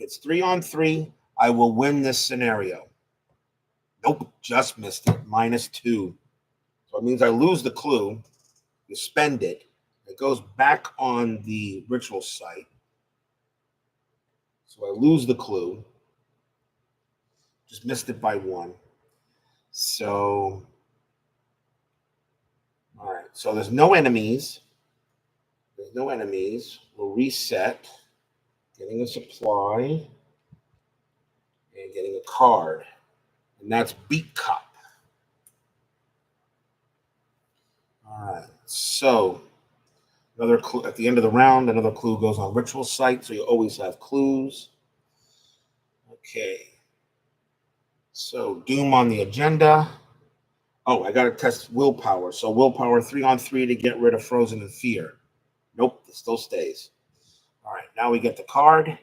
it's 3-on-3, I will win this scenario. Nope, just missed it. -2. So it means I lose the clue. You spend it. It goes back on the ritual site. So I lose the clue. Just missed it by 1. So, all right. So there's no enemies. There's no enemies. We'll reset. Getting a supply. And getting a card. And that's Beat Cop. All right. So another clue at the end of the round, another clue goes on ritual site. So you always have clues. Okay. So Doom on the agenda. Oh, I got to test willpower. So willpower 3-on-3 to get rid of Frozen in Fear. Nope, it still stays. All right, now we get the card.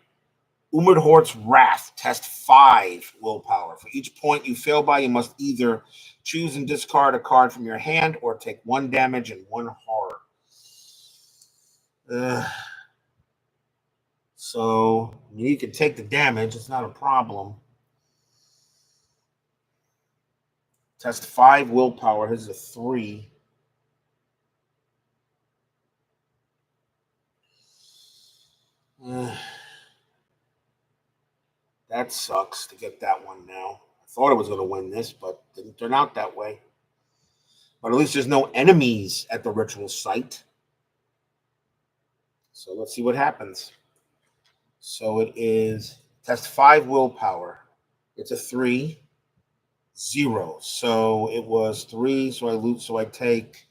Umerdhort's Wrath. Test 5 willpower. For each point you fail by, you must either choose and discard a card from your hand or take 1 damage and 1 horror. So you can take the damage. It's not a problem. Test 5 willpower. This is a 3. That sucks to get that one now. I thought I was going to win this, but didn't turn out that way. But at least there's no enemies at the ritual site. So let's see what happens. So it is test 5 willpower. It's a 3, 0. So it was 3. So I lose. So I take,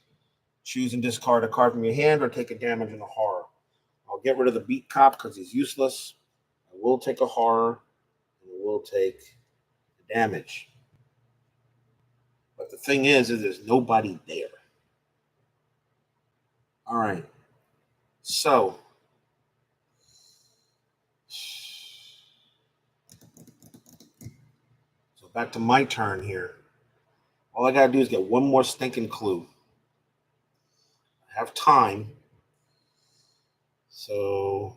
choose and discard a card from your hand or take a damage and a horror. I'll get rid of the Beat Cop because he's useless. I will take a horror. And I will take the damage. But the thing is there's nobody there. All right. So back to my turn here. All I got to do is get one more stinking clue. I have time. So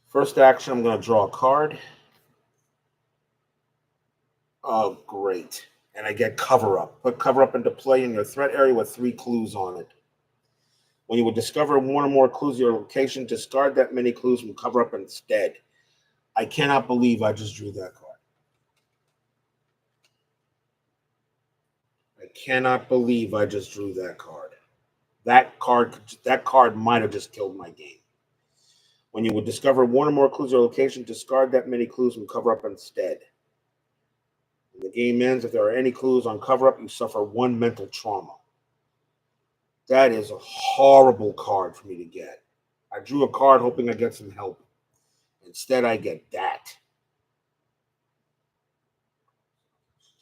first action, I'm going to draw a card. Oh, great. And I get Cover Up. Put Cover Up into play in your threat area with 3 clues on it. When you will discover 1 or more clues in your location, discard that many clues from Cover Up instead. I cannot believe I just drew that card. I cannot believe I just drew that card. That card might have just killed my game. When you would discover 1 or more clues or location, discard that many clues from Cover Up instead. When the game ends, if there are any clues on Cover Up, you suffer 1 mental trauma. That is a horrible card for me to get. I drew a card hoping I get some help. Instead, I get that.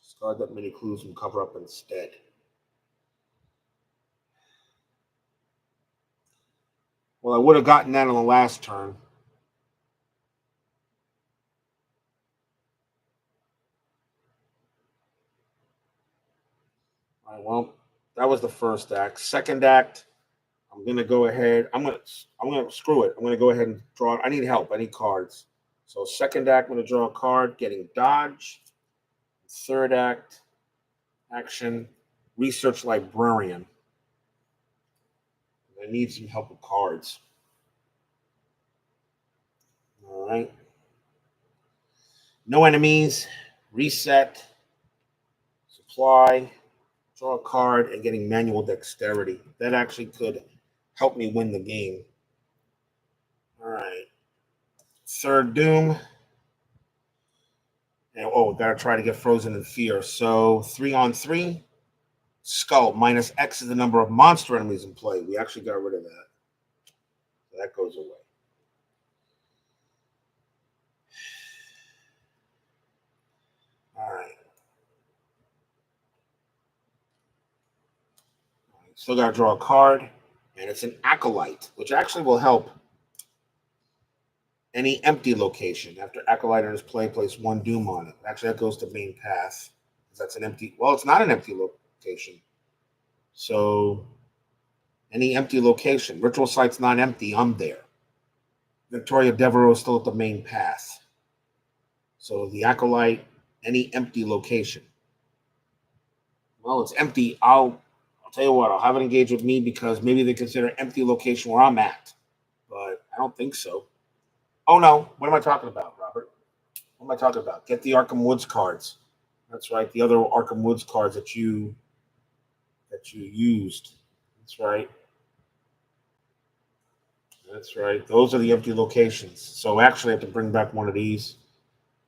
Discard that many clues from Cover Up instead. Well, I would have gotten that on the last turn. All right, well, that was the first act. Second act, I'm gonna go ahead. I'm gonna screw it. I'm gonna go ahead and draw. I need help. I need cards. So second act, I'm gonna draw a card, getting dodge. Third act, action, research librarian. I need some help with cards. All right. No enemies. Reset. Supply. Draw a card and getting manual dexterity. That actually could help me win the game. All right. Third Doom. And, gotta try to get Frozen in Fear. So 3-on-3. Skull. Minus X is the number of monster enemies in play. We actually got rid of that. So that goes away. All right. Still got to draw a card, and it's an Acolyte, which actually will help any empty location. After Acolyte enters play, place 1 Doom on it. Actually, that goes to main path. That's an empty. Well, it's not an empty location. So any empty location. Ritual site's not empty. I'm there. Victoria Devourer is still at the main path. So the Acolyte, any empty location. Well, it's empty. I'll tell you what, I'll have it engage with me because maybe they consider empty location where I'm at. But I don't think so. Oh no, what am I talking about, Robert? What am I talking about? Get the Arkham Woods cards. That's right, the other Arkham Woods cards that you used. That's right. That's right. Those are the empty locations. So actually I have to bring back one of these.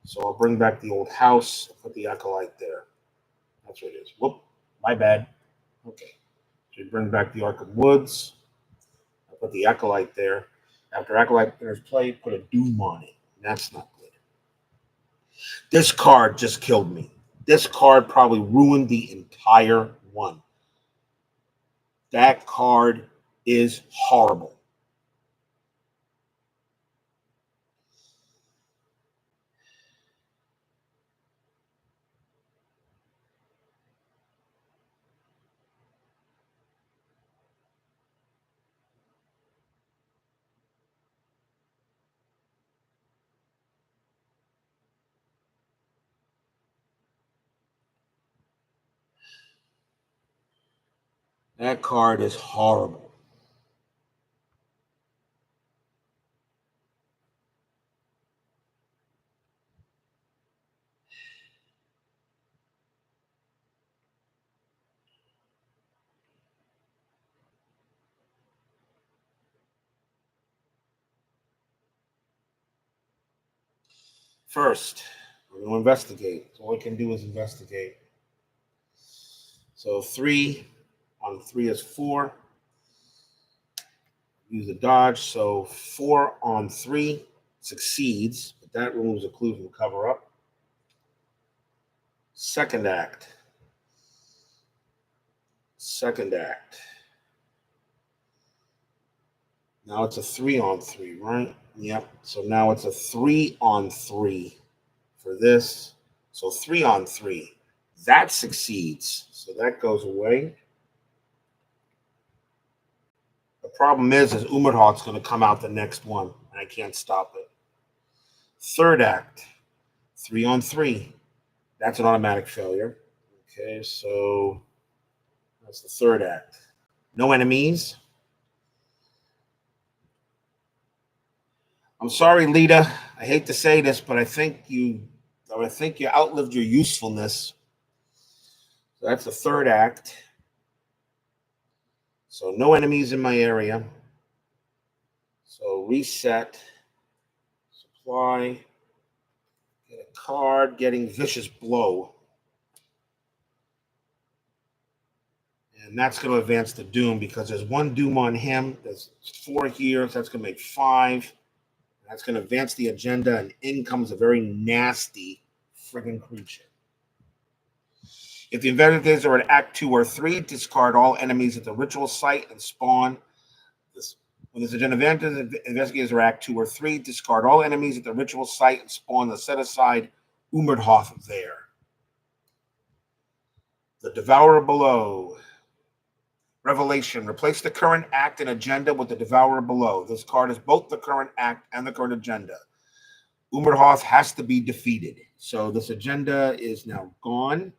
So I'll bring back the old house, put the Acolyte there. That's what it is. Whoop, my bad. Okay. So you bring back the Arkham Woods. I'll put the Acolyte there. After Acolyte enters play, put a Doom on it. That's not good. This card just killed me. This card probably ruined the entire one. That card is horrible. That card is horrible. First, we're going to investigate. So all we can do is investigate. So 3 on 3 is 4. Use a dodge. So 4 on 3 succeeds, but that removes a clue from cover up. Second act. Second act. Now it's a 3 on 3, right? Yep. So now it's a 3 on 3 for this. So 3 on 3. That succeeds. So that goes away. The problem is Umerhoth's going to come out the next one, and I can't stop it. Third act. 3 on 3. That's an automatic failure. Okay, so that's the third act. No enemies. I'm sorry, Lita. I hate to say this, but I think you outlived your usefulness. So that's the third act. So no enemies in my area. So reset, supply, get a card, getting Vicious Blow. And that's going to advance the Doom because there's 1 Doom on him. There's 4 here, so that's going to make 5. That's going to advance the agenda, and in comes a very nasty friggin' creature. If the investigators are at Act 2 or 3, discard all enemies at the ritual site and spawn this. When there's agenda investigators are at Act 2 or 3, discard all enemies at the ritual site and spawn the set-aside Umerhoth there. The Devourer below. Revelation. Replace the current act and agenda with the Devourer below. This card is both the current act and the current agenda. Umerhoth has to be defeated. So this agenda is now gone.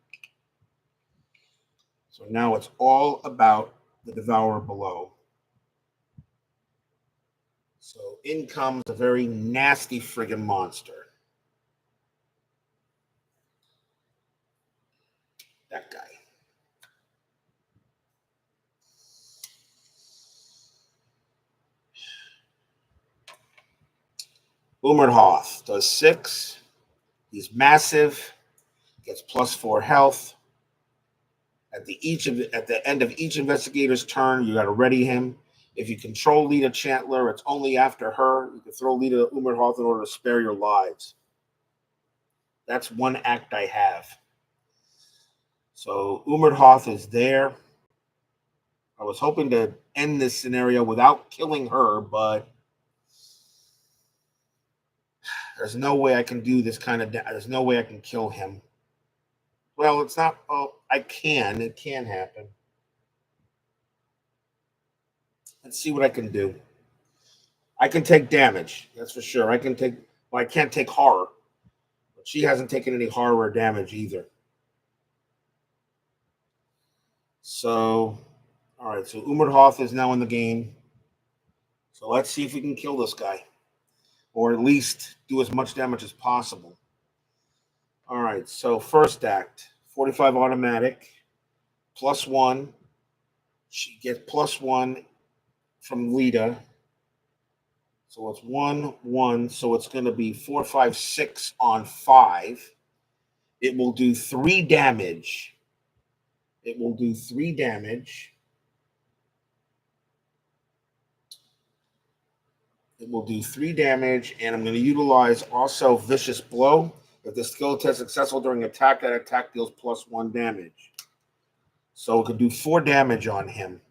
So now it's all about the Devourer below. So in comes a very nasty friggin' monster. That guy. Umerhoth does 6. He's massive. Gets +4 health. At the end of each investigator's turn, you got to ready him. If you control Lita Chantler, it's only after her. You can throw Lita Umerhoth in order to spare your lives. That's one act I have. So Umerhoth is there. I was hoping to end this scenario without killing her, but there's no way I can do this kind of. There's no way I can kill him. Well, it's not. Oh, I can. It can happen. Let's see what I can do. I can take damage. That's for sure. I can take. Well, I can't take horror. But she hasn't taken any horror or damage either. So, all right. So Umerhoth is now in the game. So let's see if we can kill this guy, or at least do as much damage as possible. All right. So first act, 45 automatic, +1. She gets +1 from Lita. So it's 1, 1. So it's going to be 4, 5, 6 on 5. It will do 3 damage. It will do 3 damage. It will do 3 damage, and I'm going to utilize also Vicious Blow. If the skill test is successful during attack, that attack deals +1 damage. So it could do 4 damage on him.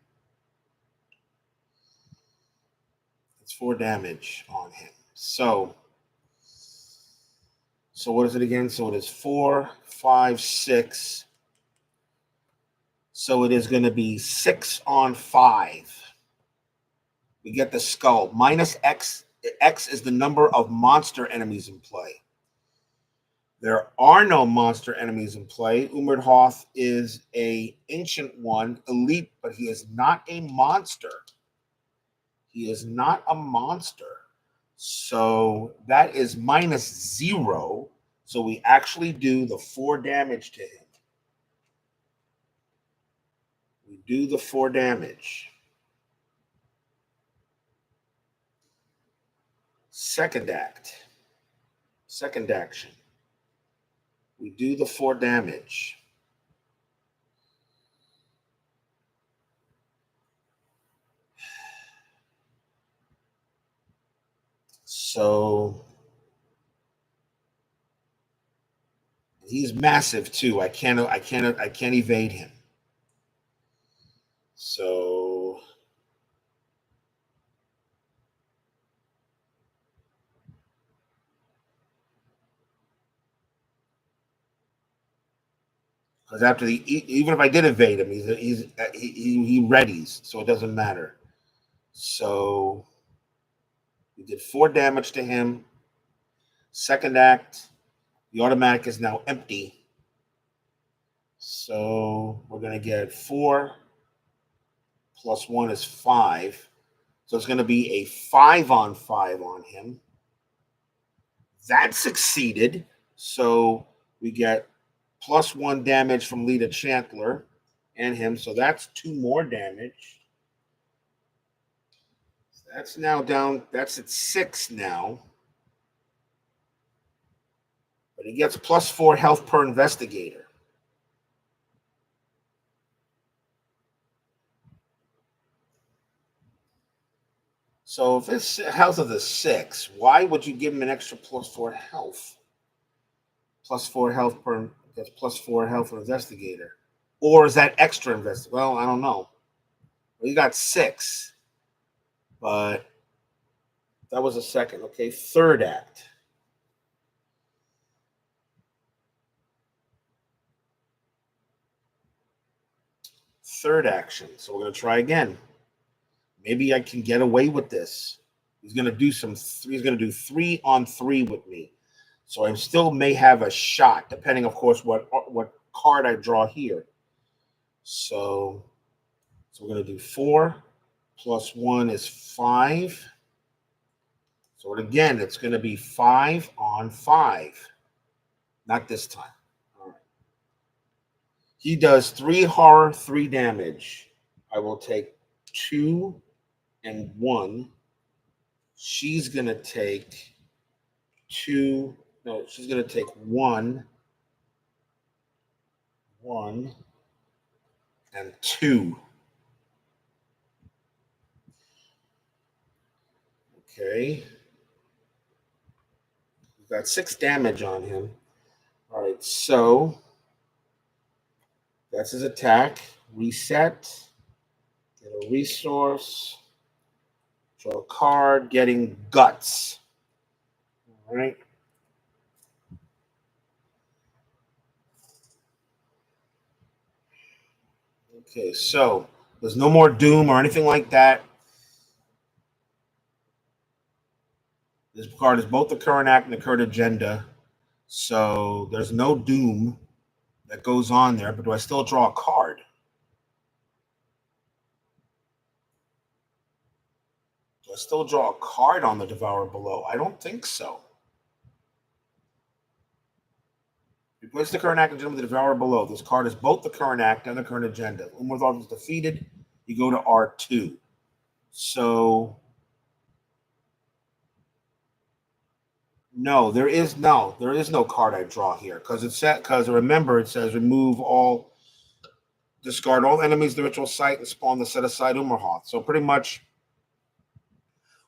It's 4 damage on him. So what is it again? So it is 4, 5, 6. So it is going to be 6 on 5. We get the skull. Minus X. X is the number of monster enemies in play. There are no monster enemies in play. Umerhoth is an ancient one, elite, but he is not a monster. He is not a monster. So that is -0. So we actually do the 4 damage to him. We do the 4 damage. Second act. Second action. We do the 4 damage. So he's massive too. I can't evade him. So because after even if I did evade him, he readies, so it doesn't matter. So we did 4 damage to him. Second act, the automatic is now empty. So we're going to get 4 plus 1 is 5. So it's going to be a 5 on 5 on him. That succeeded. So we get +1 damage from Lita Chantler and him. So that's 2 more damage. That's now down. That's at 6 now. But he gets +4 health per investigator. So if his health is a 6, why would you give him an extra +4 health? +4 health per, that's +4 health per investigator. Or is that extra investigator? Well, I don't know. Well, you got 6. But that was a second. Okay, third act. Third action. So we're going to try again. Maybe I can get away with this. He's going to do he's going to do 3 on 3 with me. So I still may have a shot, depending, of course, what card I draw here. So we're going to do 4 plus 1 is 5. So again, it's going to be 5 on 5. Not this time. All right. He does 3 horror, 3 damage. I will take 2 and 1. She's going to take 2. No, she's going to take 1, 1, and 2. Okay. We've got 6 damage on him. All right, so that's his attack. Reset. Get A resource. Draw a card. Getting guts. All right. Okay, so there's no more doom or anything like that. This card is both the current act and the current agenda. So there's no doom that goes on there, but do I still draw a card? Do I still draw a card on the Devourer below? I don't think so. Replace the current act agenda with the Devourer below. This card is both the current act and the current agenda. Umberthal is defeated. You go to R2. So no, there is no card I draw here because remember it says remove all, discard all enemies the ritual site and spawn the set aside Umberhoth. So pretty much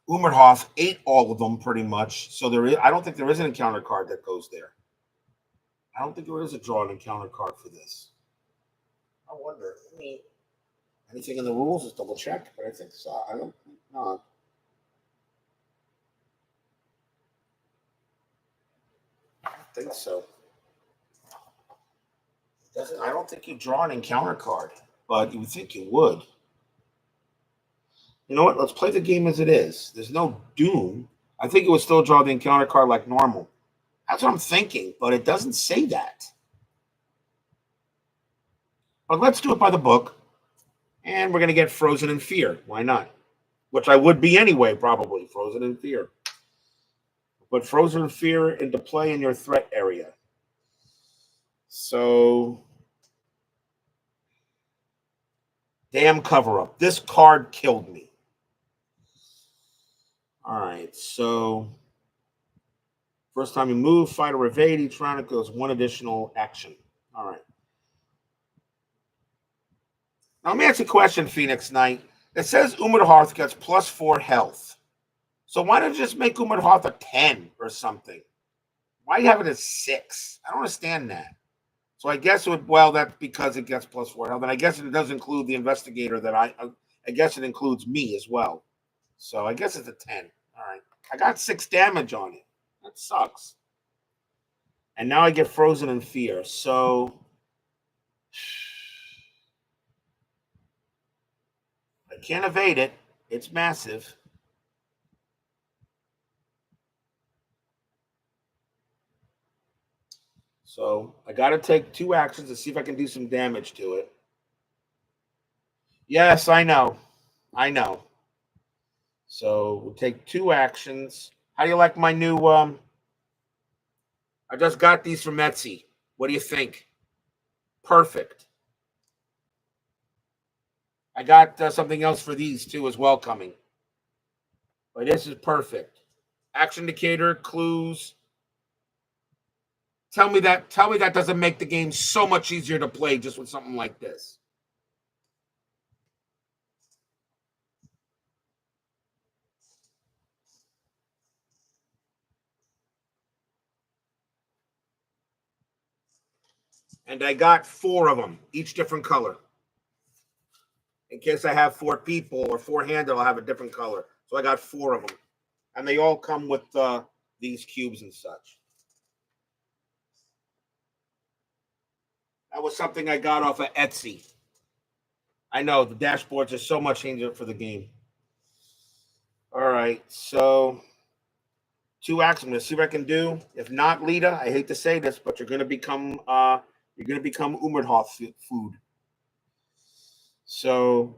Umberhoth ate all of them pretty much. So I don't think there is an encounter card that goes there. I don't think there is a draw and encounter card for this. I wonder. I mean, anything in the rules is double check, but I think so. I don't think not. I don't think so. I don't think you draw an encounter card, but you would think you would. You know what? Let's play the game as it is. There's no doom. I think it would still draw the encounter card like normal. That's what I'm thinking, but it doesn't say that. But let's do it by the book. And we're going to get Frozen in Fear. Why not? Which I would be anyway, probably. Frozen in Fear. Put Frozen in Fear into play in your threat area. So, damn cover-up. This card killed me. All right, so first time you move, fight or evade, each round it goes one additional action. All right. Now let me ask you a question, Phoenix Knight. It says Umberhoth gets +4 health. So why don't you just make Umberhoth a 10 or something? Why have it as 6? I don't understand that. So I guess that's because it gets +4 health. And I guess it does include the investigator that I guess it includes me as well. So I guess it's a 10. All right. I got 6 damage on it. That sucks. And now I get Frozen in Fear. So I can't evade it. It's massive. So I got to take 2 actions to see if I can do some damage to it. Yes, I know. I know. So we'll take 2 actions. How do you like my new I just got these from Etsy. What do you think? Perfect. I got something else for these too as well coming. But this is perfect. Action indicator, clues. Tell me that doesn't make the game so much easier to play just with something like this. And I got 4 of them, each different color. In case I have 4 people or 4-handed, I'll have a different color. So I got 4 of them. And they all come with these cubes and such. That was something I got off of Etsy. I know, the dashboards are so much easier for the game. All right, so 2 actions. I'm going to see what I can do. If not, Lita, I hate to say this, but you're going to become Umberhoth food. So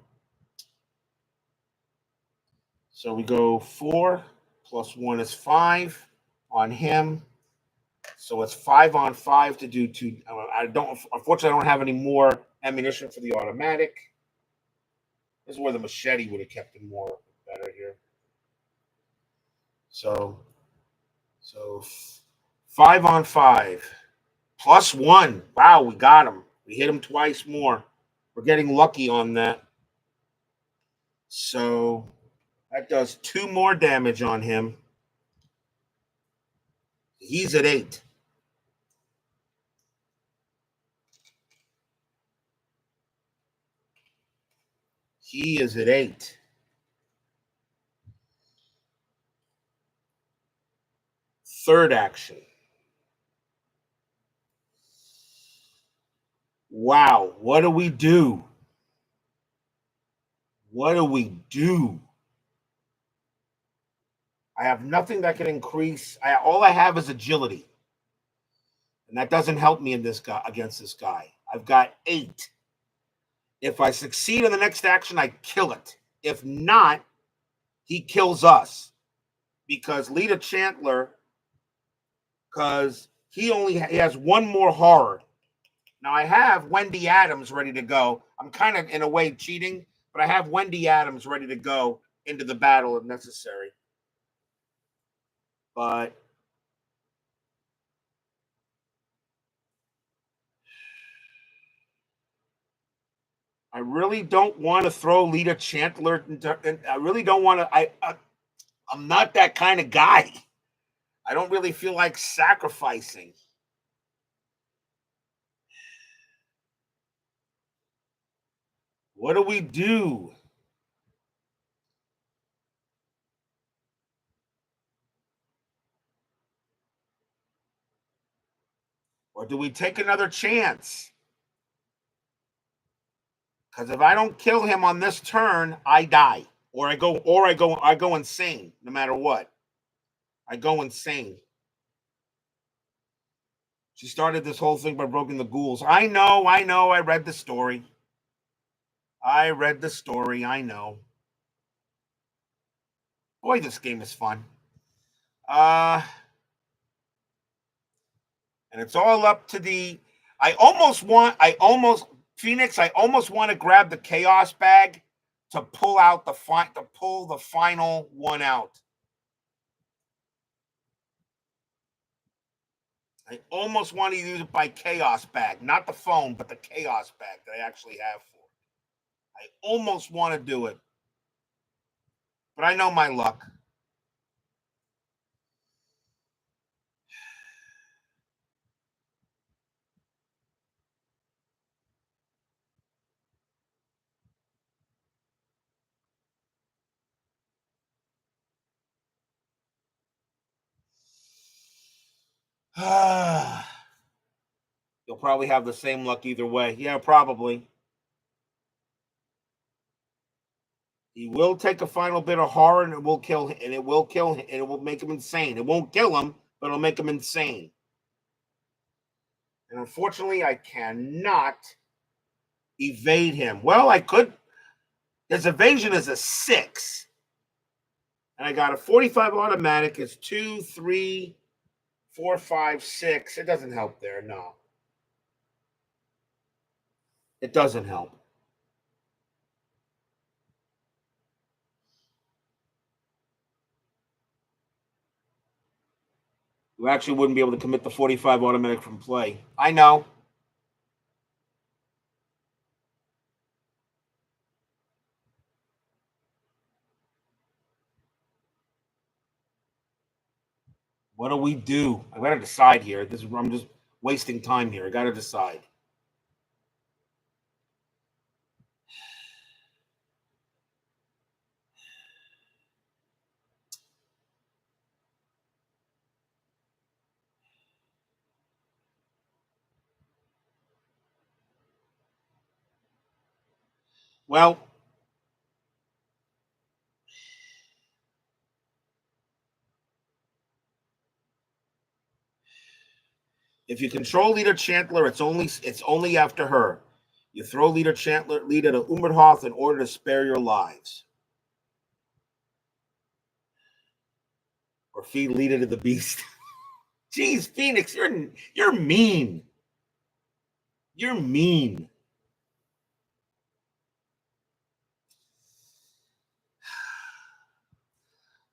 we go 4 plus 1 is 5 on him. So it's 5 on 5 to do 2. Unfortunately, I don't have any more ammunition for the automatic. This is where the machete would have kept him more better here. So 5 on 5 plus 1. Wow, we got him. We hit him twice more. We're getting lucky on that. So that does 2 more damage on him. He's at 8. He is at 8. Third action. Wow, what do we do? What do we do? I have nothing that can increase. All I have is agility. And that doesn't help me in this guy against this guy. I've got 8. If I succeed in the next action, I kill it. If not, he kills us. Because Lita Chandler, because he has one more horror. Now I have Wendy Adams ready to go. I'm kind of in a way cheating, but I have Wendy Adams ready to go into the battle if necessary. But I really don't want to throw Lita Chandler. I really don't want to. I'm not that kind of guy. I don't really feel like sacrificing. What do we do? Or do we take another chance? Because if I don't kill him on this turn, I die. Or I go insane, no matter what. I go insane. She started this whole thing by broken the ghouls. I know. I read the story. I know. Boy, this game is fun. And it's all up to the. Phoenix. I almost want to grab the chaos bag to pull the final one out. I almost want to use it by chaos bag, not the phone, but the chaos bag that I actually have for it. I almost want to do it, but I know my luck. You'll probably have the same luck either way. Yeah, probably. He will take a final bit of horror, and it will kill him, and it will make him insane. It won't kill him, but it'll make him insane. And unfortunately, I cannot evade him. Well, I could. His evasion is a 6. And I got a 45 automatic. It's 2, 3, 4, 5, 6. It doesn't help there. No. It doesn't help. You actually wouldn't be able to commit the 45 automatic from play. I know. What do we do? I got to decide here. I'm just wasting time here. I got to decide. Well, if you control Leader Chandler, it's only after her. You throw Leader Chandler, Leader to Umerhoth in order to spare your lives. Or feed Leader to the beast. Jeez, Phoenix, you're mean. You're mean.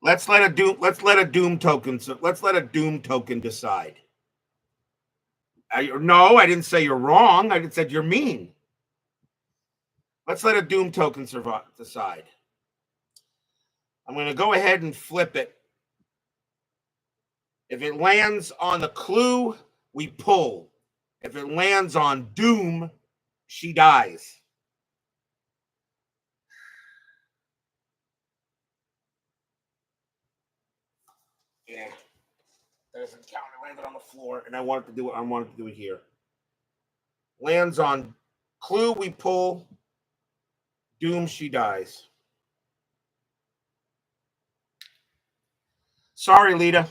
Let's let a doom token decide. No, I didn't say you're wrong. I said you're mean. Let's let a doom token decide. I'm going to go ahead and flip it. If it lands on the clue, we pull. If it lands on doom, she dies. Yeah. That doesn't count. It landed on the floor, and I wanted to do it. I wanted to do it here. Lands on clue. We pull. Doom. She dies. Sorry, Lita.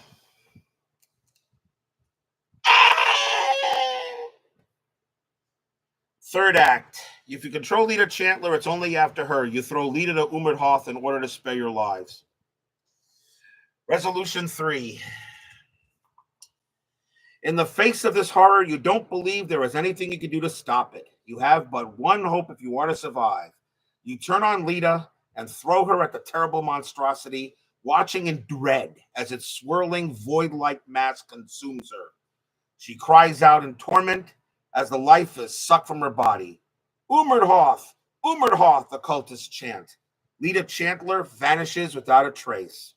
Third act. If you control Lita Chandler, it's only after her. You throw Lita to Umerhoth in order to spare your lives. Resolution 3. In the face of this horror, you don't believe there is anything you can do to stop it. You have but one hope if you want to survive. You turn on Lita and throw her at the terrible monstrosity, watching in dread as its swirling void-like mass consumes her. She cries out in torment as the life is sucked from her body. Umerhoth! Umerhoth! The cultists chant. Lita Chandler vanishes without a trace.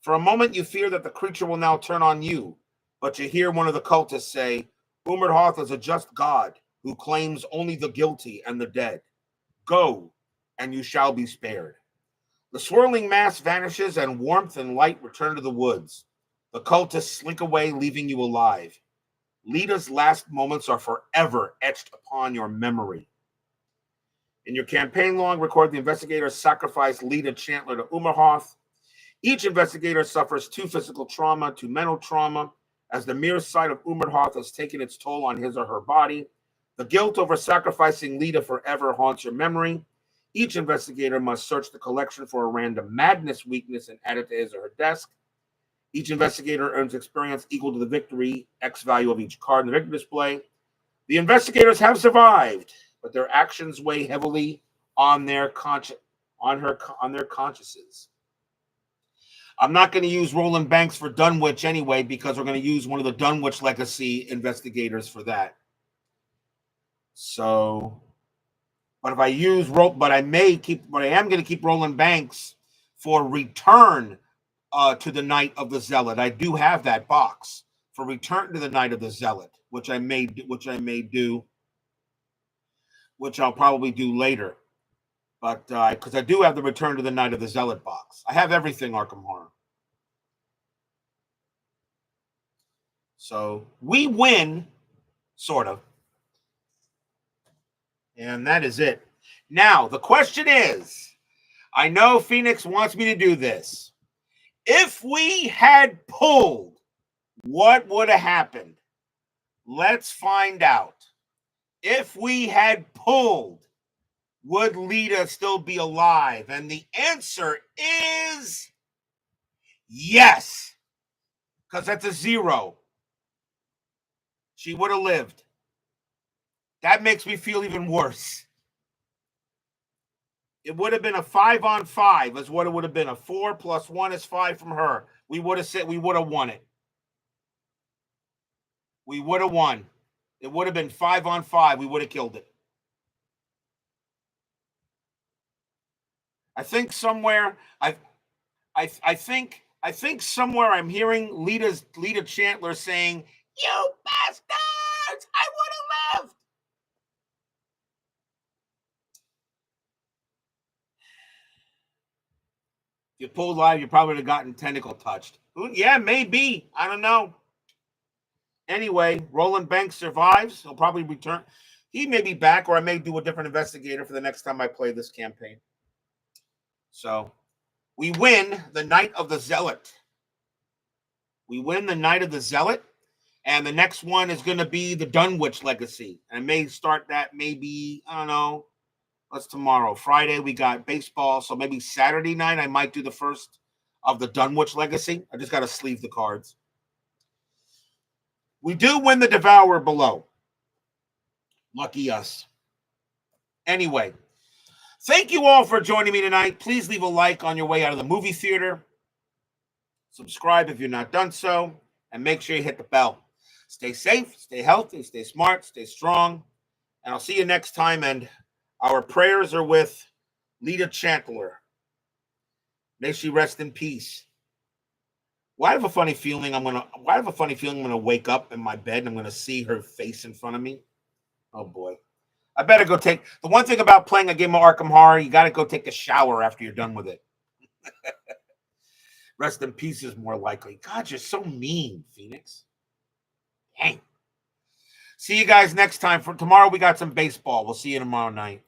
For a moment, you fear that the creature will now turn on you, but you hear one of the cultists say, Umerhoth is a just god who claims only the guilty and the dead. Go, and you shall be spared. The swirling mass vanishes, and warmth and light return to the woods. The cultists slink away, leaving you alive. Lita's last moments are forever etched upon your memory. In your campaign log, record the investigators sacrifice Lita Chandler to Umerhoth. Each investigator suffers 2 physical trauma, 2 mental trauma, as the mere sight of Umerhoth has taken its toll on his or her body. The guilt over sacrificing Lita forever haunts your memory. Each investigator must search the collection for a random madness weakness and add it to his or her desk. Each investigator earns experience equal to the victory X value of each card in the victory display. The investigators have survived, but their actions weigh heavily on their consciences. I'm not going to use Roland Banks for Dunwich anyway, because we're going to use one of the Dunwich Legacy investigators for that. So, but if I use but I am going to keep Roland Banks for Return to the Night of the Zealot. I do have that box for Return to the Night of the Zealot, which I'll probably do later. But because I do have the Return to the Night of the Zealot box. I have everything Arkham Horror. So we win, sort of. And that is it. Now, the question is, I know Phoenix wants me to do this. If we had pulled, what would have happened? Let's find out. If we had pulled, would Lita still be alive? And the answer is yes, because that's a 0. She would have lived. That makes me feel even worse. It would have been a 5-on-5 is what it would have been. A 4 + 1 is 5 from her. We would have won it. We would have won. It would have been 5-on-5. We would have killed it. I think somewhere I think somewhere I'm hearing Lita Chandler saying, "You bastards! I would have lived." If you pulled live, you probably would have gotten tentacle touched. Yeah, maybe. I don't know. Anyway, Roland Banks survives. He'll probably return. He may be back, or I may do a different investigator for the next time I play this campaign. So we win the Night of the Zealot. We win the Night of the Zealot. And the next one is going to be the Dunwich Legacy. I may start that maybe, I don't know. What's tomorrow? Friday, we got baseball. So maybe Saturday night, I might do the first of the Dunwich Legacy. I just got to sleeve the cards. We do win the Devourer below. Lucky us. Anyway, thank you all for joining me tonight. Please leave a like on your way out of the movie theater. Subscribe if you're not done so. And make sure you hit the bell. Stay safe, stay healthy, stay smart, stay strong. And I'll see you next time. And our prayers are with Lita Chandler. May she rest in peace. Well, I have a funny feeling I'm gonna wake up in my bed and I'm gonna see her face in front of me. Oh boy. I better go take the one thing about playing a game of Arkham Horror, you gotta go take a shower after you're done with it. Rest in peace is more likely. God, you're so mean, Phoenix. Dang. See you guys next time. For tomorrow, we got some baseball. We'll see you tomorrow night.